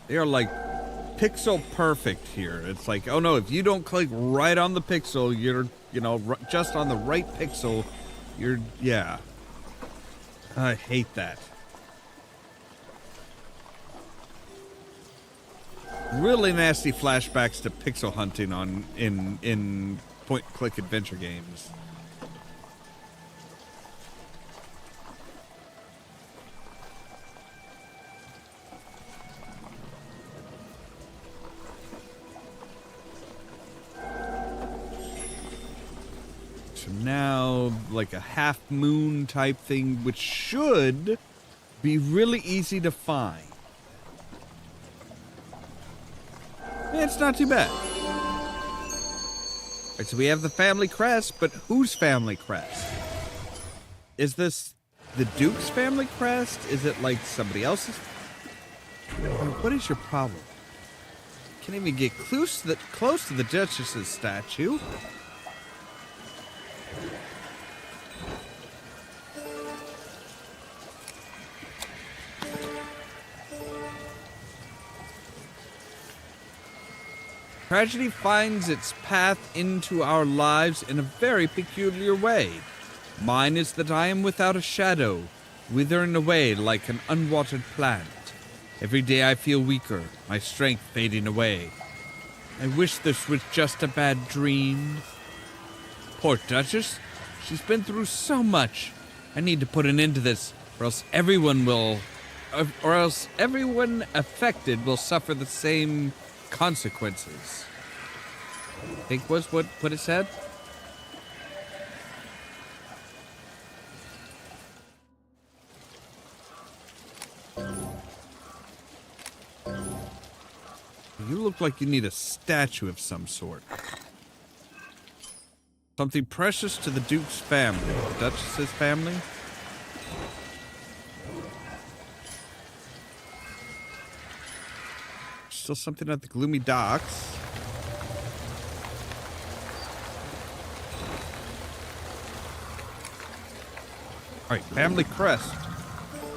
They are like pixel perfect here. It's like, oh no, if you don't click right on the pixel, you're, you know, just on the right pixel, you're, yeah. I hate that. Really nasty flashbacks to pixel hunting on in point-and-click adventure games. Now, like a half moon type thing, which should be really easy to find. It's not too bad. All right, so we have the family crest, but whose family crest? Is this the Duke's family crest? Is it like somebody else's? What is your problem? Can't even get close to the Duchess's statue. Tragedy finds its path into our lives in a very peculiar way. Mine is that I am without a shadow, withering away like an unwatered plant. Every day I feel weaker, my strength fading away. I wish this was just a bad dream. Poor Duchess, she's been through so much. I need to put an end to this, or else everyone affected will suffer the same consequences. I think was what it said. You look like you need a statue of some sort. Something precious to the Duke's family, the Duchess's family. Still something at the gloomy docks. All right, family crest.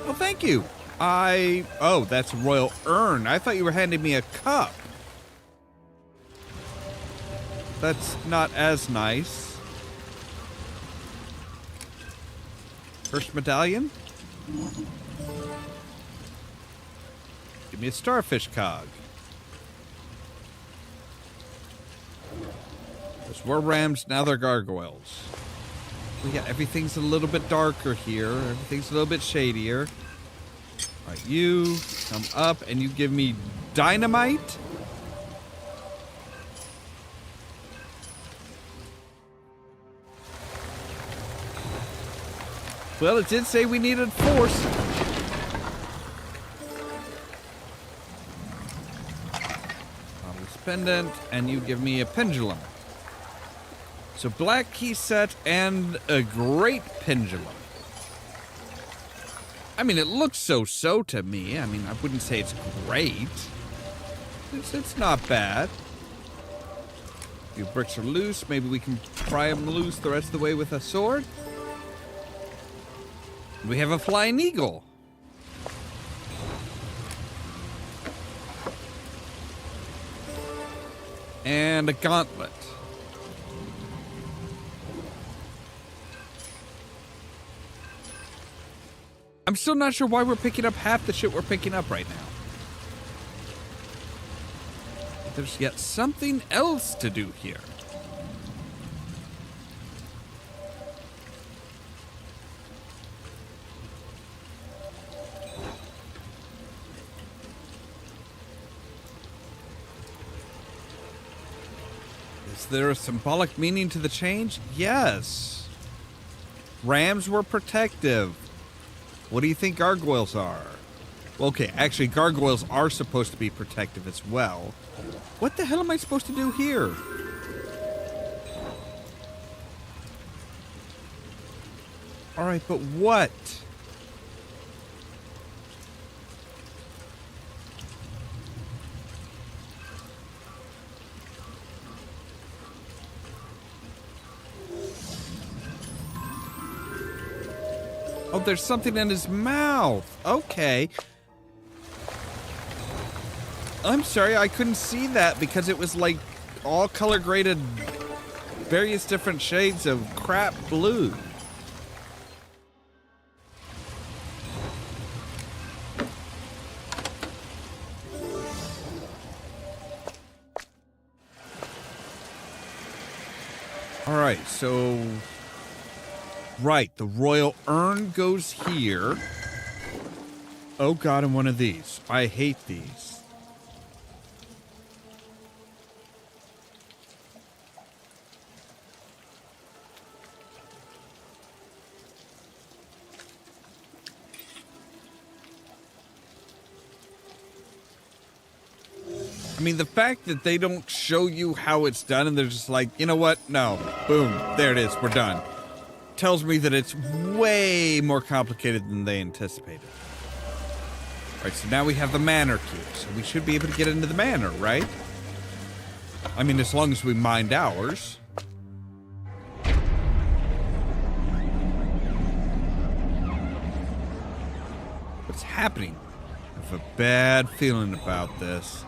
Oh, thank you. Oh, that's a royal urn. I thought you were handing me a cup. That's not as nice. First medallion. Give me a starfish cog. Those were rams, now they're gargoyles. Yeah, everything's a little bit darker here. Everything's a little bit shadier. All right, you come up and you give me dynamite. Well, it did say we needed force. Obelisk pendant, and you give me a pendulum. So black key set and a great pendulum. I mean, it looks so-so to me. I mean, I wouldn't say it's great. It's not bad. A few bricks are loose. Maybe we can pry them loose the rest of the way with a sword. We have a flying eagle. And a gauntlet. I'm still not sure why we're picking up half the shit we're picking up right now. There's yet something else to do here. Is there a symbolic meaning to the change? Yes. Rams were protective. What do you think gargoyles are? Well, okay, actually, gargoyles are supposed to be protective as well. What the hell am I supposed to do here? All right, but what? Oh, there's something in his mouth. Okay. I'm sorry, I couldn't see that because it was like all color graded, various different shades of crap blue. All right, so... Right, the royal urn goes here. Oh god, and one of these. I hate these. I mean, the fact that they don't show you how it's done and they're just like, you know what? No. Boom. There it is. We're done. Tells me that it's way more complicated than they anticipated. All right, so now we have the manor key, so we should be able to get into the manor, right? I mean, as long as we mind ours. What's happening? I have a bad feeling about this.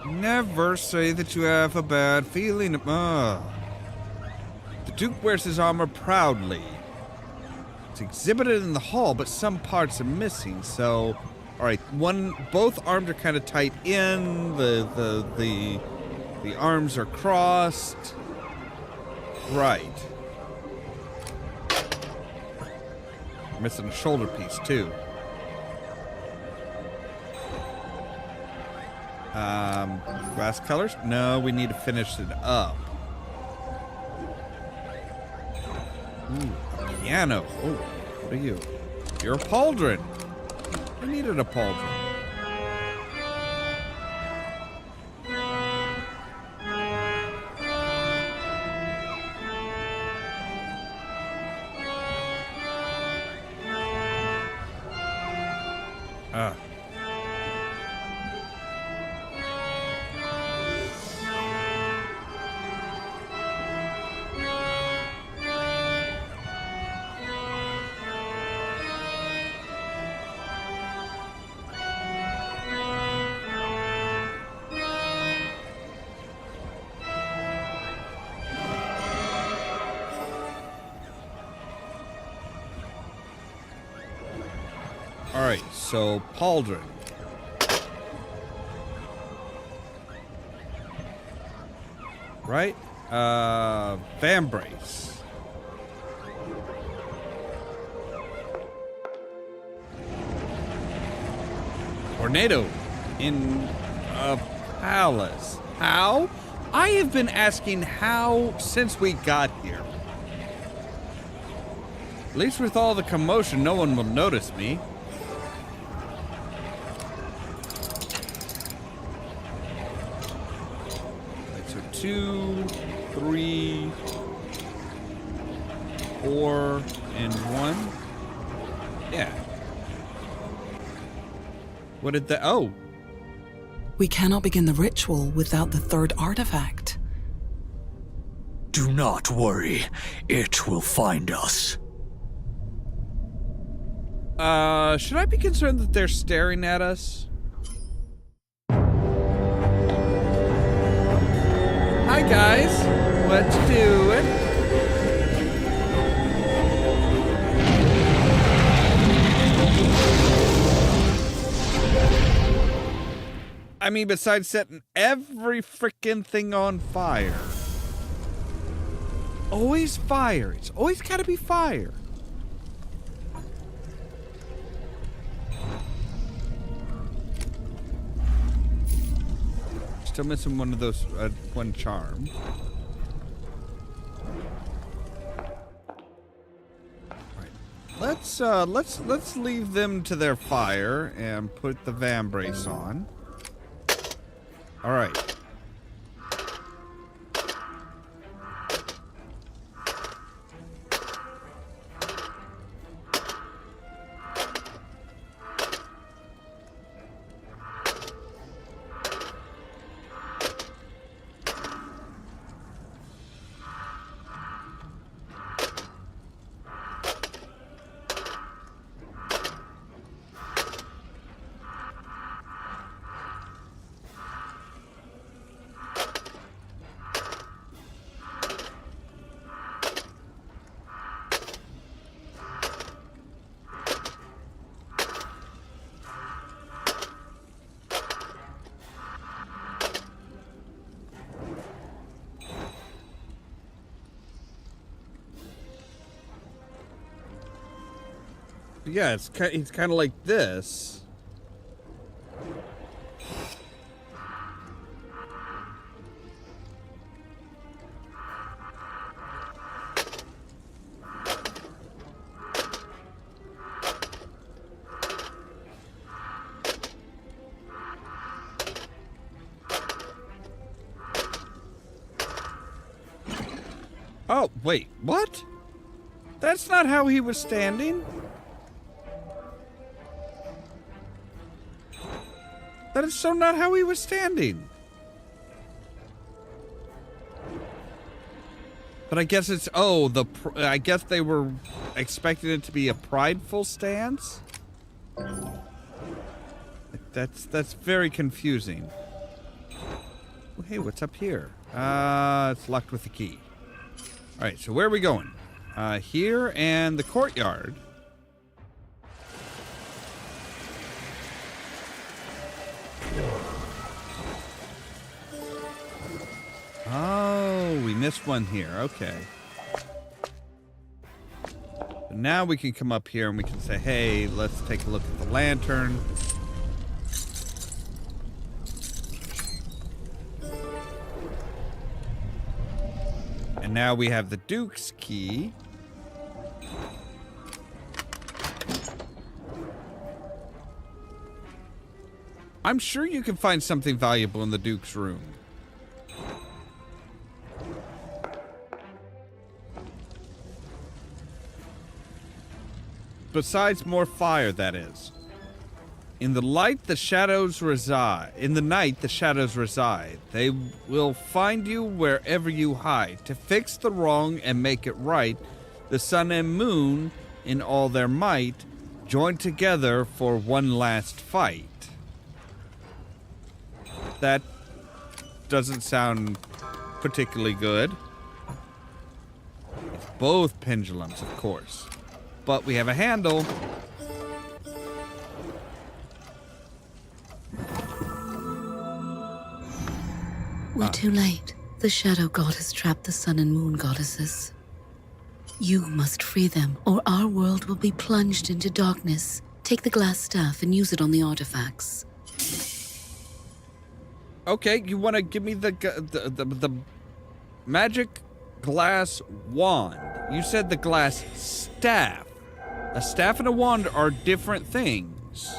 Never say that you have a bad feeling. The Duke wears his armor proudly. It's exhibited in the hall, but some parts are missing, so... Alright, both arms are kind of tight in, the arms are crossed. Right. Missing a shoulder piece, too. Glass colors? No, we need to finish it up. Ooh, a piano. Oh, what are you? You're a pauldron. I needed a pauldron. Ah. Alright, so Pauldron. Right? Vambrace. Tornado in a palace. How? I have been asking how since we got here. At least with all the commotion, no one will notice me. Right, so 2, 3, 4, and 1. Yeah. What did that? Oh. We cannot begin the ritual without the third artifact. Do not worry. It will find us. Should I be concerned that they're staring at us? Hi, guys. What you doing? I mean, besides setting every frickin' thing on fire. Always fire. It's always gotta be fire. Still missing one of those, one charm. Right. Let's leave them to their fire and put the Vambrace on. All right. Yeah, it's kind of like this. Oh, wait, what? That's not how he was standing. That is so not how he was standing. But I guess it's, oh, I guess they were expecting it to be a prideful stance? That's very confusing. Oh, hey, what's up here? It's locked with the key. All right, so where are we going? Here and the courtyard. Oh, we missed one here. Okay. So now we can come up here and we can say, hey, let's take a look at the lantern. And now we have the Duke's key. I'm sure you can find something valuable in the Duke's room. Besides more fire, that is. In the light, the shadows reside. In the night, the shadows reside. They will find you wherever you hide. To fix the wrong and make it right, the sun and moon, in all their might, join together for one last fight. That doesn't sound particularly good. It's both pendulums, of course. But we have a handle. We're too late. The Shadow God has trapped the Sun and Moon goddesses. You must free them, or our world will be plunged into darkness. Take the glass staff and use it on the artifacts. Okay, you want to give me the magic glass wand. You said the glass staff. A staff and a wand are different things.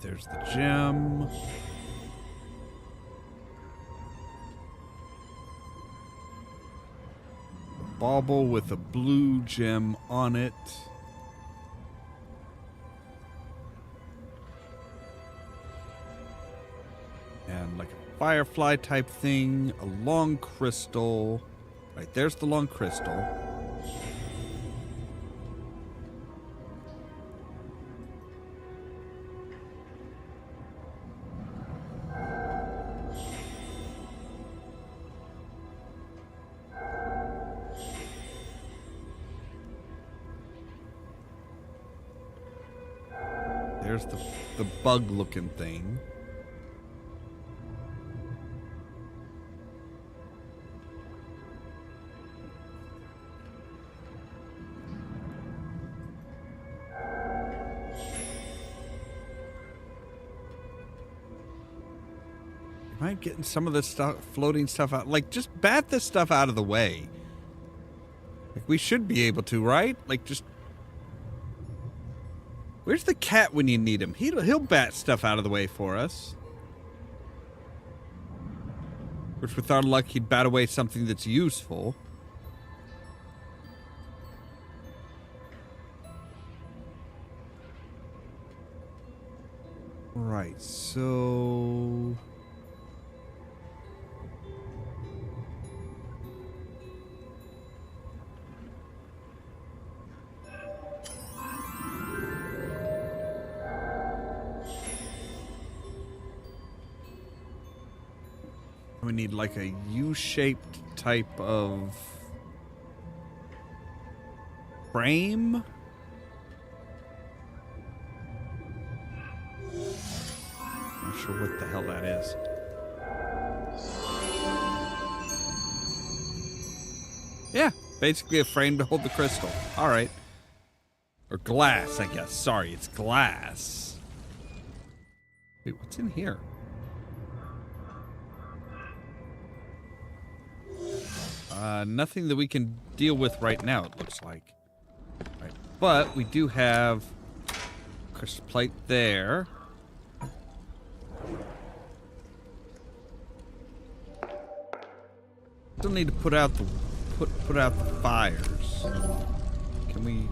There's the gem. A bauble with a blue gem on it. And like a firefly type thing. A long crystal. Right, there's the long crystal. There's the bug-looking thing. Am I getting some of this stuff, floating stuff out? Like, just bat this stuff out of the way. Like, we should be able to, right? Like, just... Where's the cat when you need him? He'll bat stuff out of the way for us. Which, with our luck, he'd bat away something that's useful. Right, so... We need like a U-shaped type of frame. Not sure what the hell that is. Yeah, basically a frame to hold the crystal. All right. Or glass, I guess. Sorry, it's glass. Wait, what's in here? Nothing that we can deal with right now, it looks like. Right. But we do have crystal plate there. Still need to put out the put out the fires. Can we?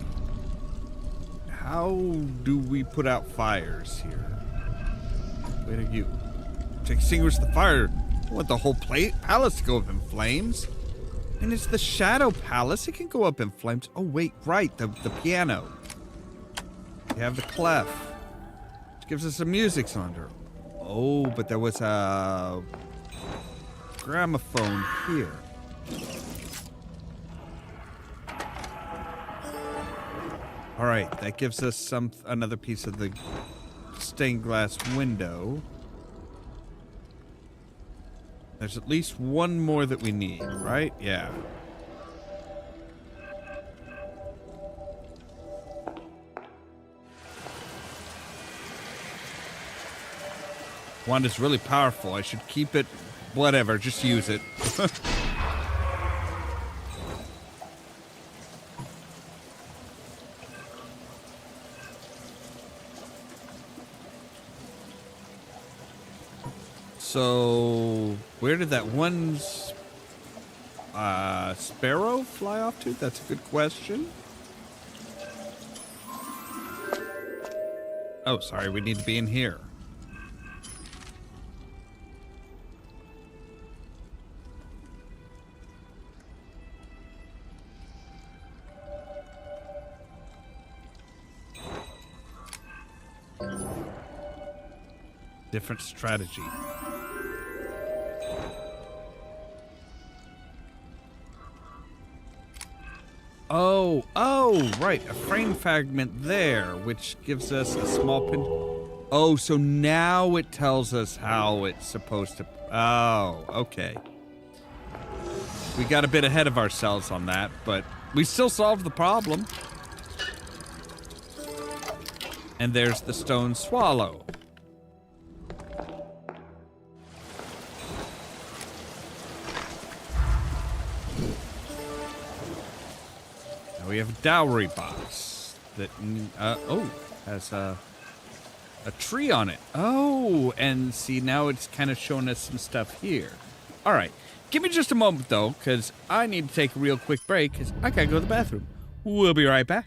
How do we put out fires here? Wait a you to extinguish the fire. I want the whole palace to go up in flames. And it's the Shadow Palace. It can go up in flames. Oh, wait, right. The piano. We have the clef. Which gives us a music cylinder. Oh, but there was a gramophone here. All right, that gives us another piece of the stained glass window. There's at least one more that we need, right? Yeah. Wand is really powerful. I should keep it. Whatever, just use it. So, where did that one sparrow fly off to? That's a good question. Oh, sorry, we need to be in here. Different strategy. Oh, right. A frame fragment there, which gives us a small pin. Oh, so now it tells us how it's supposed to. Oh, okay. We got a bit ahead of ourselves on that, but we still solved the problem. And there's the stone swallow. Now we have a dowry box that has a tree on it. Oh, and see, now it's kind of showing us some stuff here. All right, give me just a moment though, because I need to take a real quick break because I gotta go to the bathroom. We'll be right back.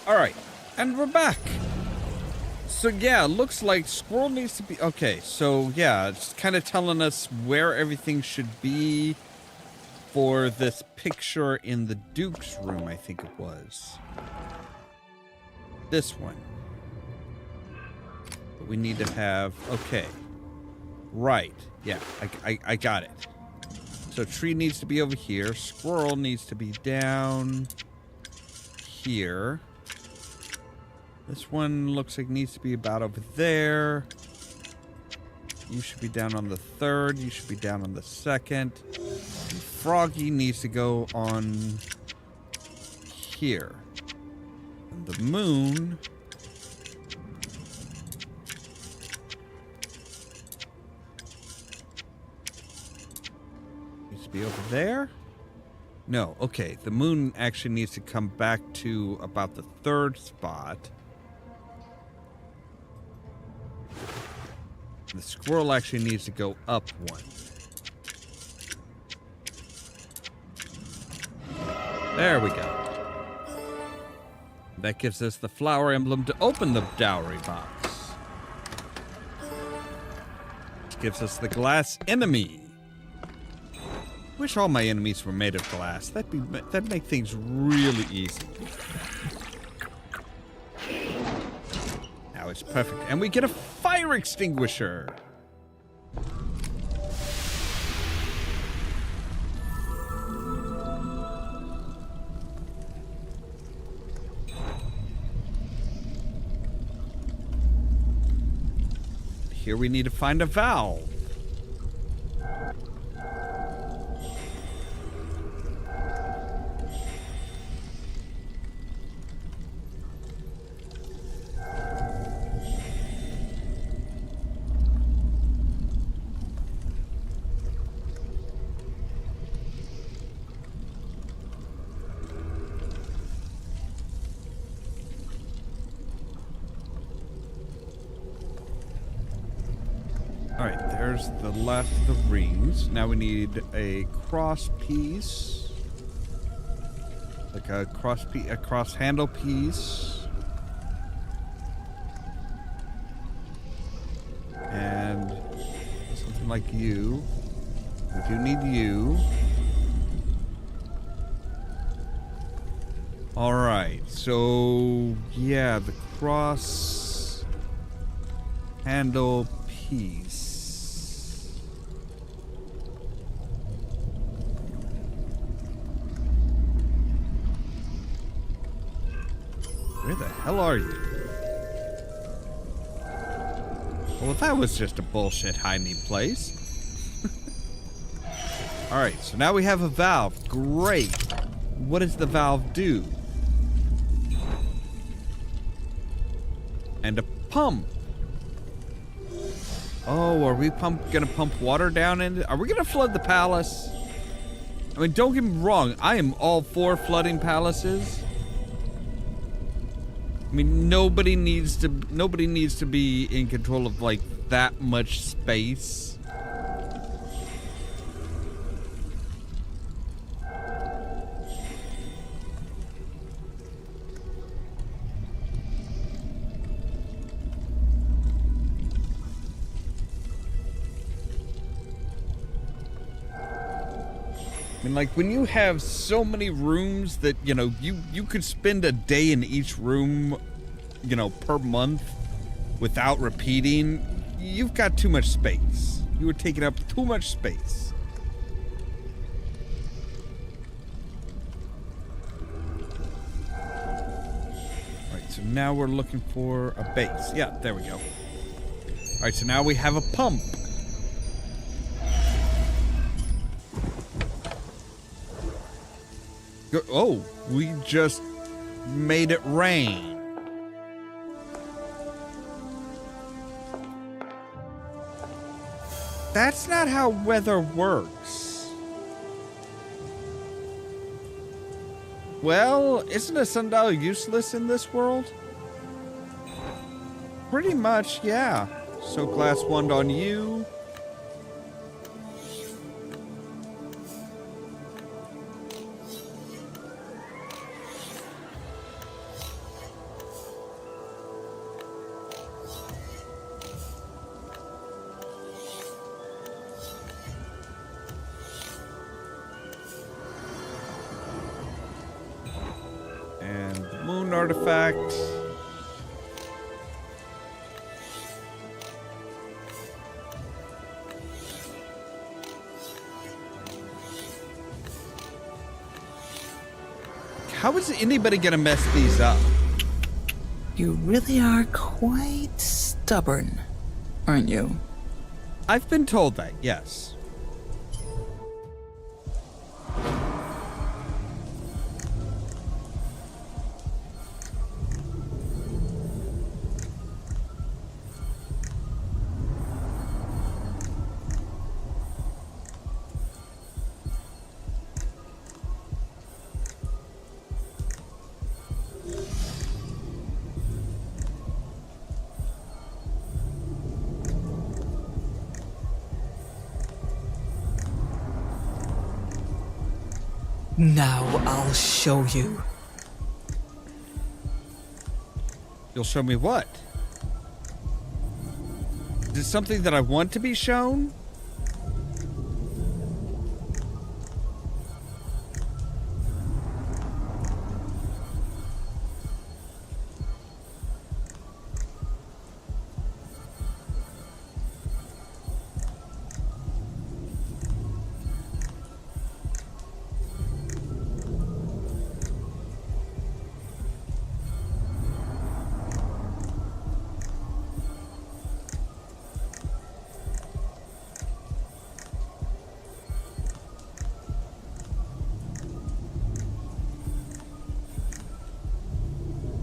All right, and we're back. So yeah, looks like squirrel needs to be okay. So yeah, it's kind of telling us where everything should be for this picture in the Duke's room. I think it was this one. But we need to have right. Yeah, I got it. So tree needs to be over here. Squirrel needs to be down here. This one looks like needs to be about over there. You should be down on the third. You should be down on the second. And Froggy needs to go on here. And the moon needs to be over there. No, okay. The moon actually needs to come back to about the third spot. The squirrel actually needs to go up one. There we go. That gives us the flower emblem to open the dowry box. Which gives us the glass enemy. Wish all my enemies were made of glass. That'd make things really easy. Now it's perfect. And we get a fire extinguisher. Here we need to find a valve. There's the last of the rings. Now we need a cross piece. Like a cross handle piece. And something like you. We do need you. Alright, so yeah, the cross handle piece. Where the hell are you? Well, that was just a bullshit hiding place. Alright, so now we have a valve. Great. What does the valve do? And a pump. Oh, are we gonna pump water down in? Are we gonna flood the palace? I mean, don't get me wrong. I am all for flooding palaces. I mean, nobody needs to be in control of like that much space. I mean, like, when you have so many rooms that, you know, you could spend a day in each room, you know, per month without repeating, you've got too much space. You are taking up too much space. Alright, so now we're looking for a base. Yeah, there we go. Alright, so now we have a pump. Oh, we just made it rain. That's not how weather works. Well, isn't a sundial useless in this world? Pretty much, yeah. So glass wand on you. Artifact. How is anybody gonna mess these up? You really are quite stubborn, aren't you? I've been told that, yes. Now I'll show you. You'll show me what? Is it something that I want to be shown?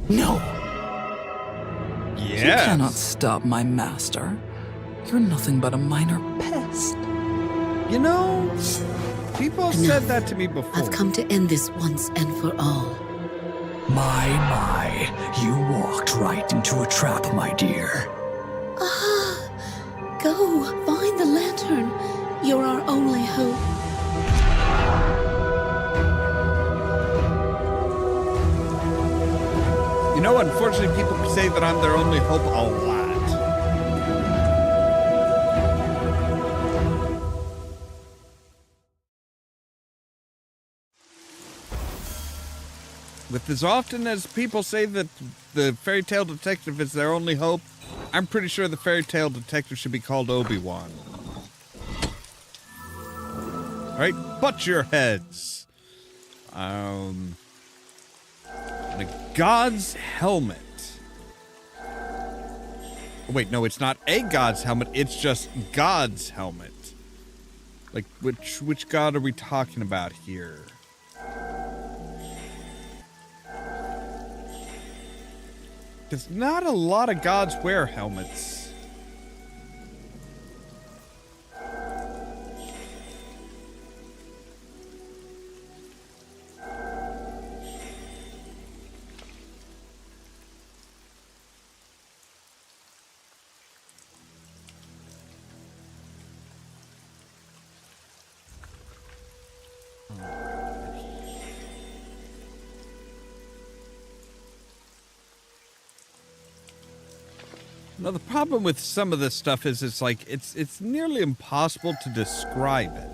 No! Yes. You cannot stop my master. You're nothing but a minor pest. You know, people have said that to me before. I've come to end this once and for all. My, you walked right into a trap, my dear. Go, find the lantern. You're our only hope. You know, unfortunately, people say that I'm their only hope a lot. With as often as people say that the fairy tale detective is their only hope, I'm pretty sure the fairy tale detective should be called Obi-Wan. Alright, butt your heads. The God's Helmet. Wait, no, it's not a God's Helmet, it's just God's Helmet. Like, which God are we talking about here? Because not a lot of gods wear helmets. Now the problem with some of this stuff is it's nearly impossible to describe it.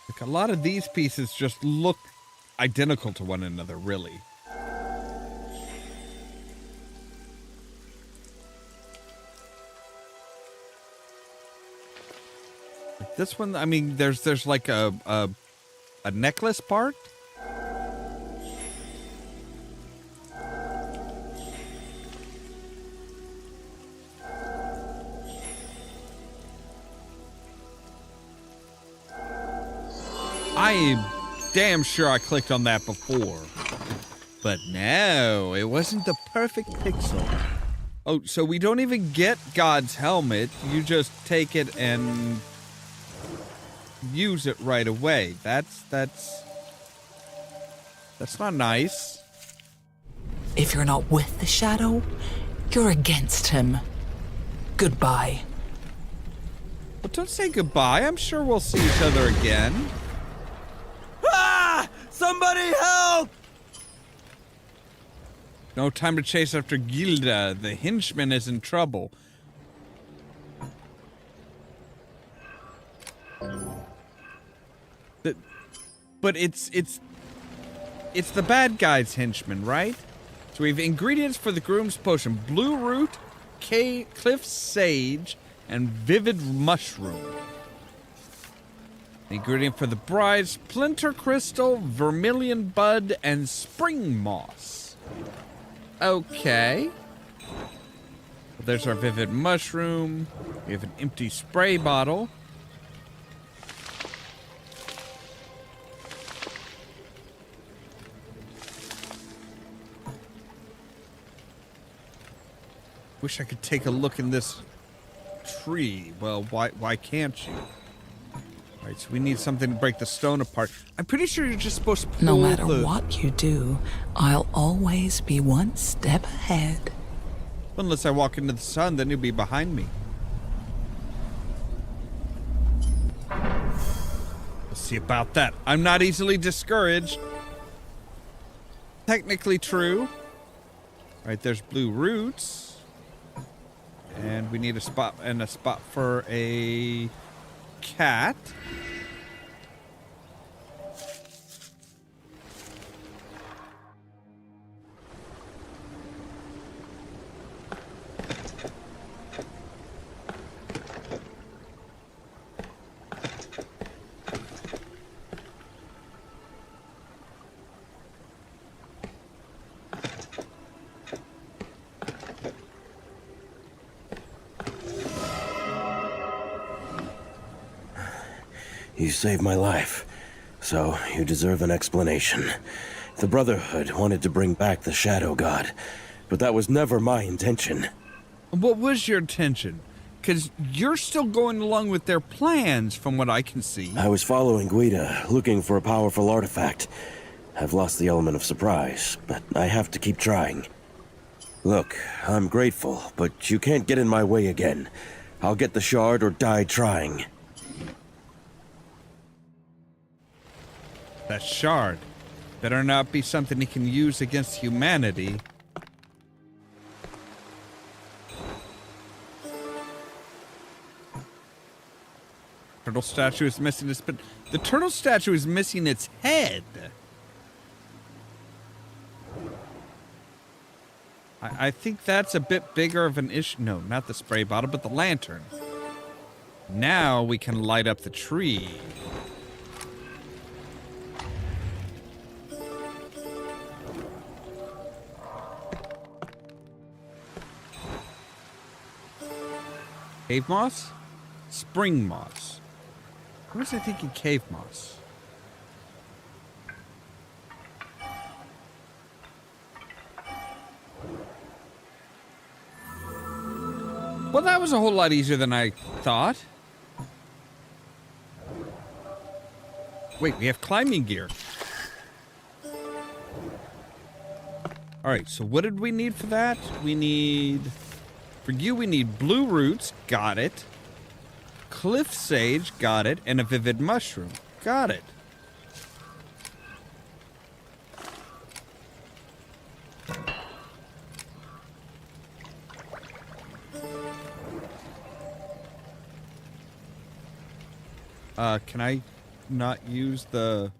Like a lot of these pieces just look identical to one another, really. Like this one, I mean, there's like a necklace part. I'm damn sure I clicked on that before. But no, it wasn't the perfect pixel. Oh, so we don't even get God's helmet. You just take it and use it right away. That's not nice. If you're not with the shadow, you're against him. Goodbye. Well, don't say goodbye. I'm sure we'll see each other again. Ah! Somebody help! No time to chase after Gilda. The henchman is in trouble. But it's the bad guy's henchman, right? So we have ingredients for the groom's potion: blue root, cliff sage, and vivid mushroom. The ingredient for the bride: splinter crystal, vermilion bud, and spring moss. Okay. Well, there's our vivid mushroom. We have an empty spray bottle. Wish I could take a look in this tree. Well, why can't you? Right, so we need something to break the stone apart. I'm pretty sure you're just supposed to pull No matter what you do, I'll always be one step ahead. Unless I walk into the sun, then you'll be behind me. We'll see about that. I'm not easily discouraged. Technically true. Right, there's blue roots. And we need a spot for a cat. You saved my life, so you deserve an explanation. The Brotherhood wanted to bring back the Shadow God, but that was never my intention. What was your intention? Because you're still going along with their plans, from what I can see. I was following Guida, looking for a powerful artifact. I've lost the element of surprise, but I have to keep trying. Look, I'm grateful, but you can't get in my way again. I'll get the shard or die trying. That shard better not be something he can use against humanity. Turtle statue is missing its... But the turtle statue is missing its head. I think that's a bit bigger of an issue. No, not the spray bottle, but the lantern. Now we can light up the tree. Cave moss? Spring moss. What was I thinking cave moss? Well, that was a whole lot easier than I thought. Wait, we have climbing gear. Alright, so what did we need for that? We need... For you, we need blue roots. Got it. Cliff sage. Got it. And a vivid mushroom. Got it. Can I not use the...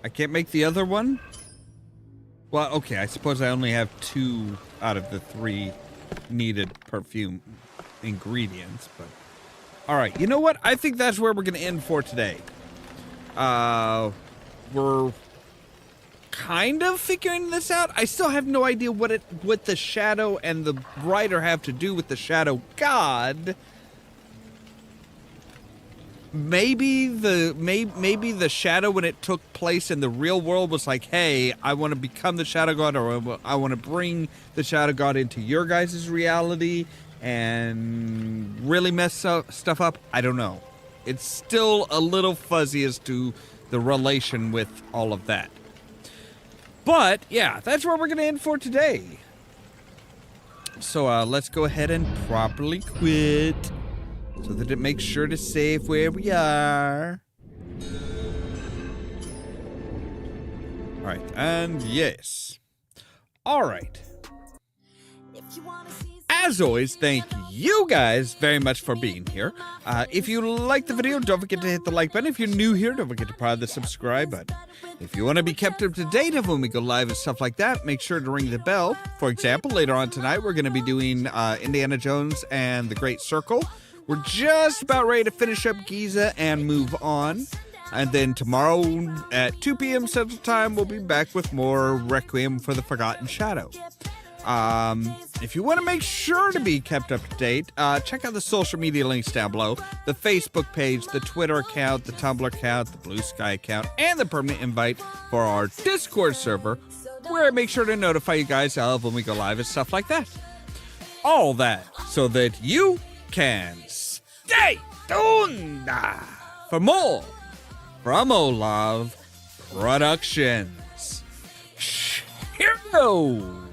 I can't make the other one? Well, okay, I suppose I only have 2 out of the 3 needed perfume ingredients, but... Alright, you know what? I think that's where we're going to end for today. We're kind of figuring this out. I still have no idea what the shadow and the writer have to do with the shadow god. Maybe the shadow, when it took place in the real world, was like, hey, I want to become the shadow god, or I want to bring the shadow god into your guys' reality and really mess stuff up. I don't know. It's still a little fuzzy as to the relation with all of that. But yeah, that's where we're going to end for today. So let's go ahead and properly quit, so that it makes sure to save where we are. Alright, and yes. Alright. As always, thank you guys very much for being here. If you liked the video, don't forget to hit the like button. If you're new here, don't forget to press the subscribe button. If you want to be kept up to date of when we go live and stuff like that, make sure to ring the bell. For example, later on tonight, we're going to be doing Indiana Jones and the Great Circle. We're just about ready to finish up Giza and move on. And then tomorrow at 2 p.m. Central Time, we'll be back with more Requiem for the Forgotten Shadow. If you want to make sure to be kept up to date, check out the social media links down below. The Facebook page, the Twitter account, the Tumblr account, the Blue Sky account, and the permanent invite for our Discord server, where I make sure to notify you guys of when we go live and stuff like that. All that so that you can stay tuned for more from Ollamh Productions. Here we go.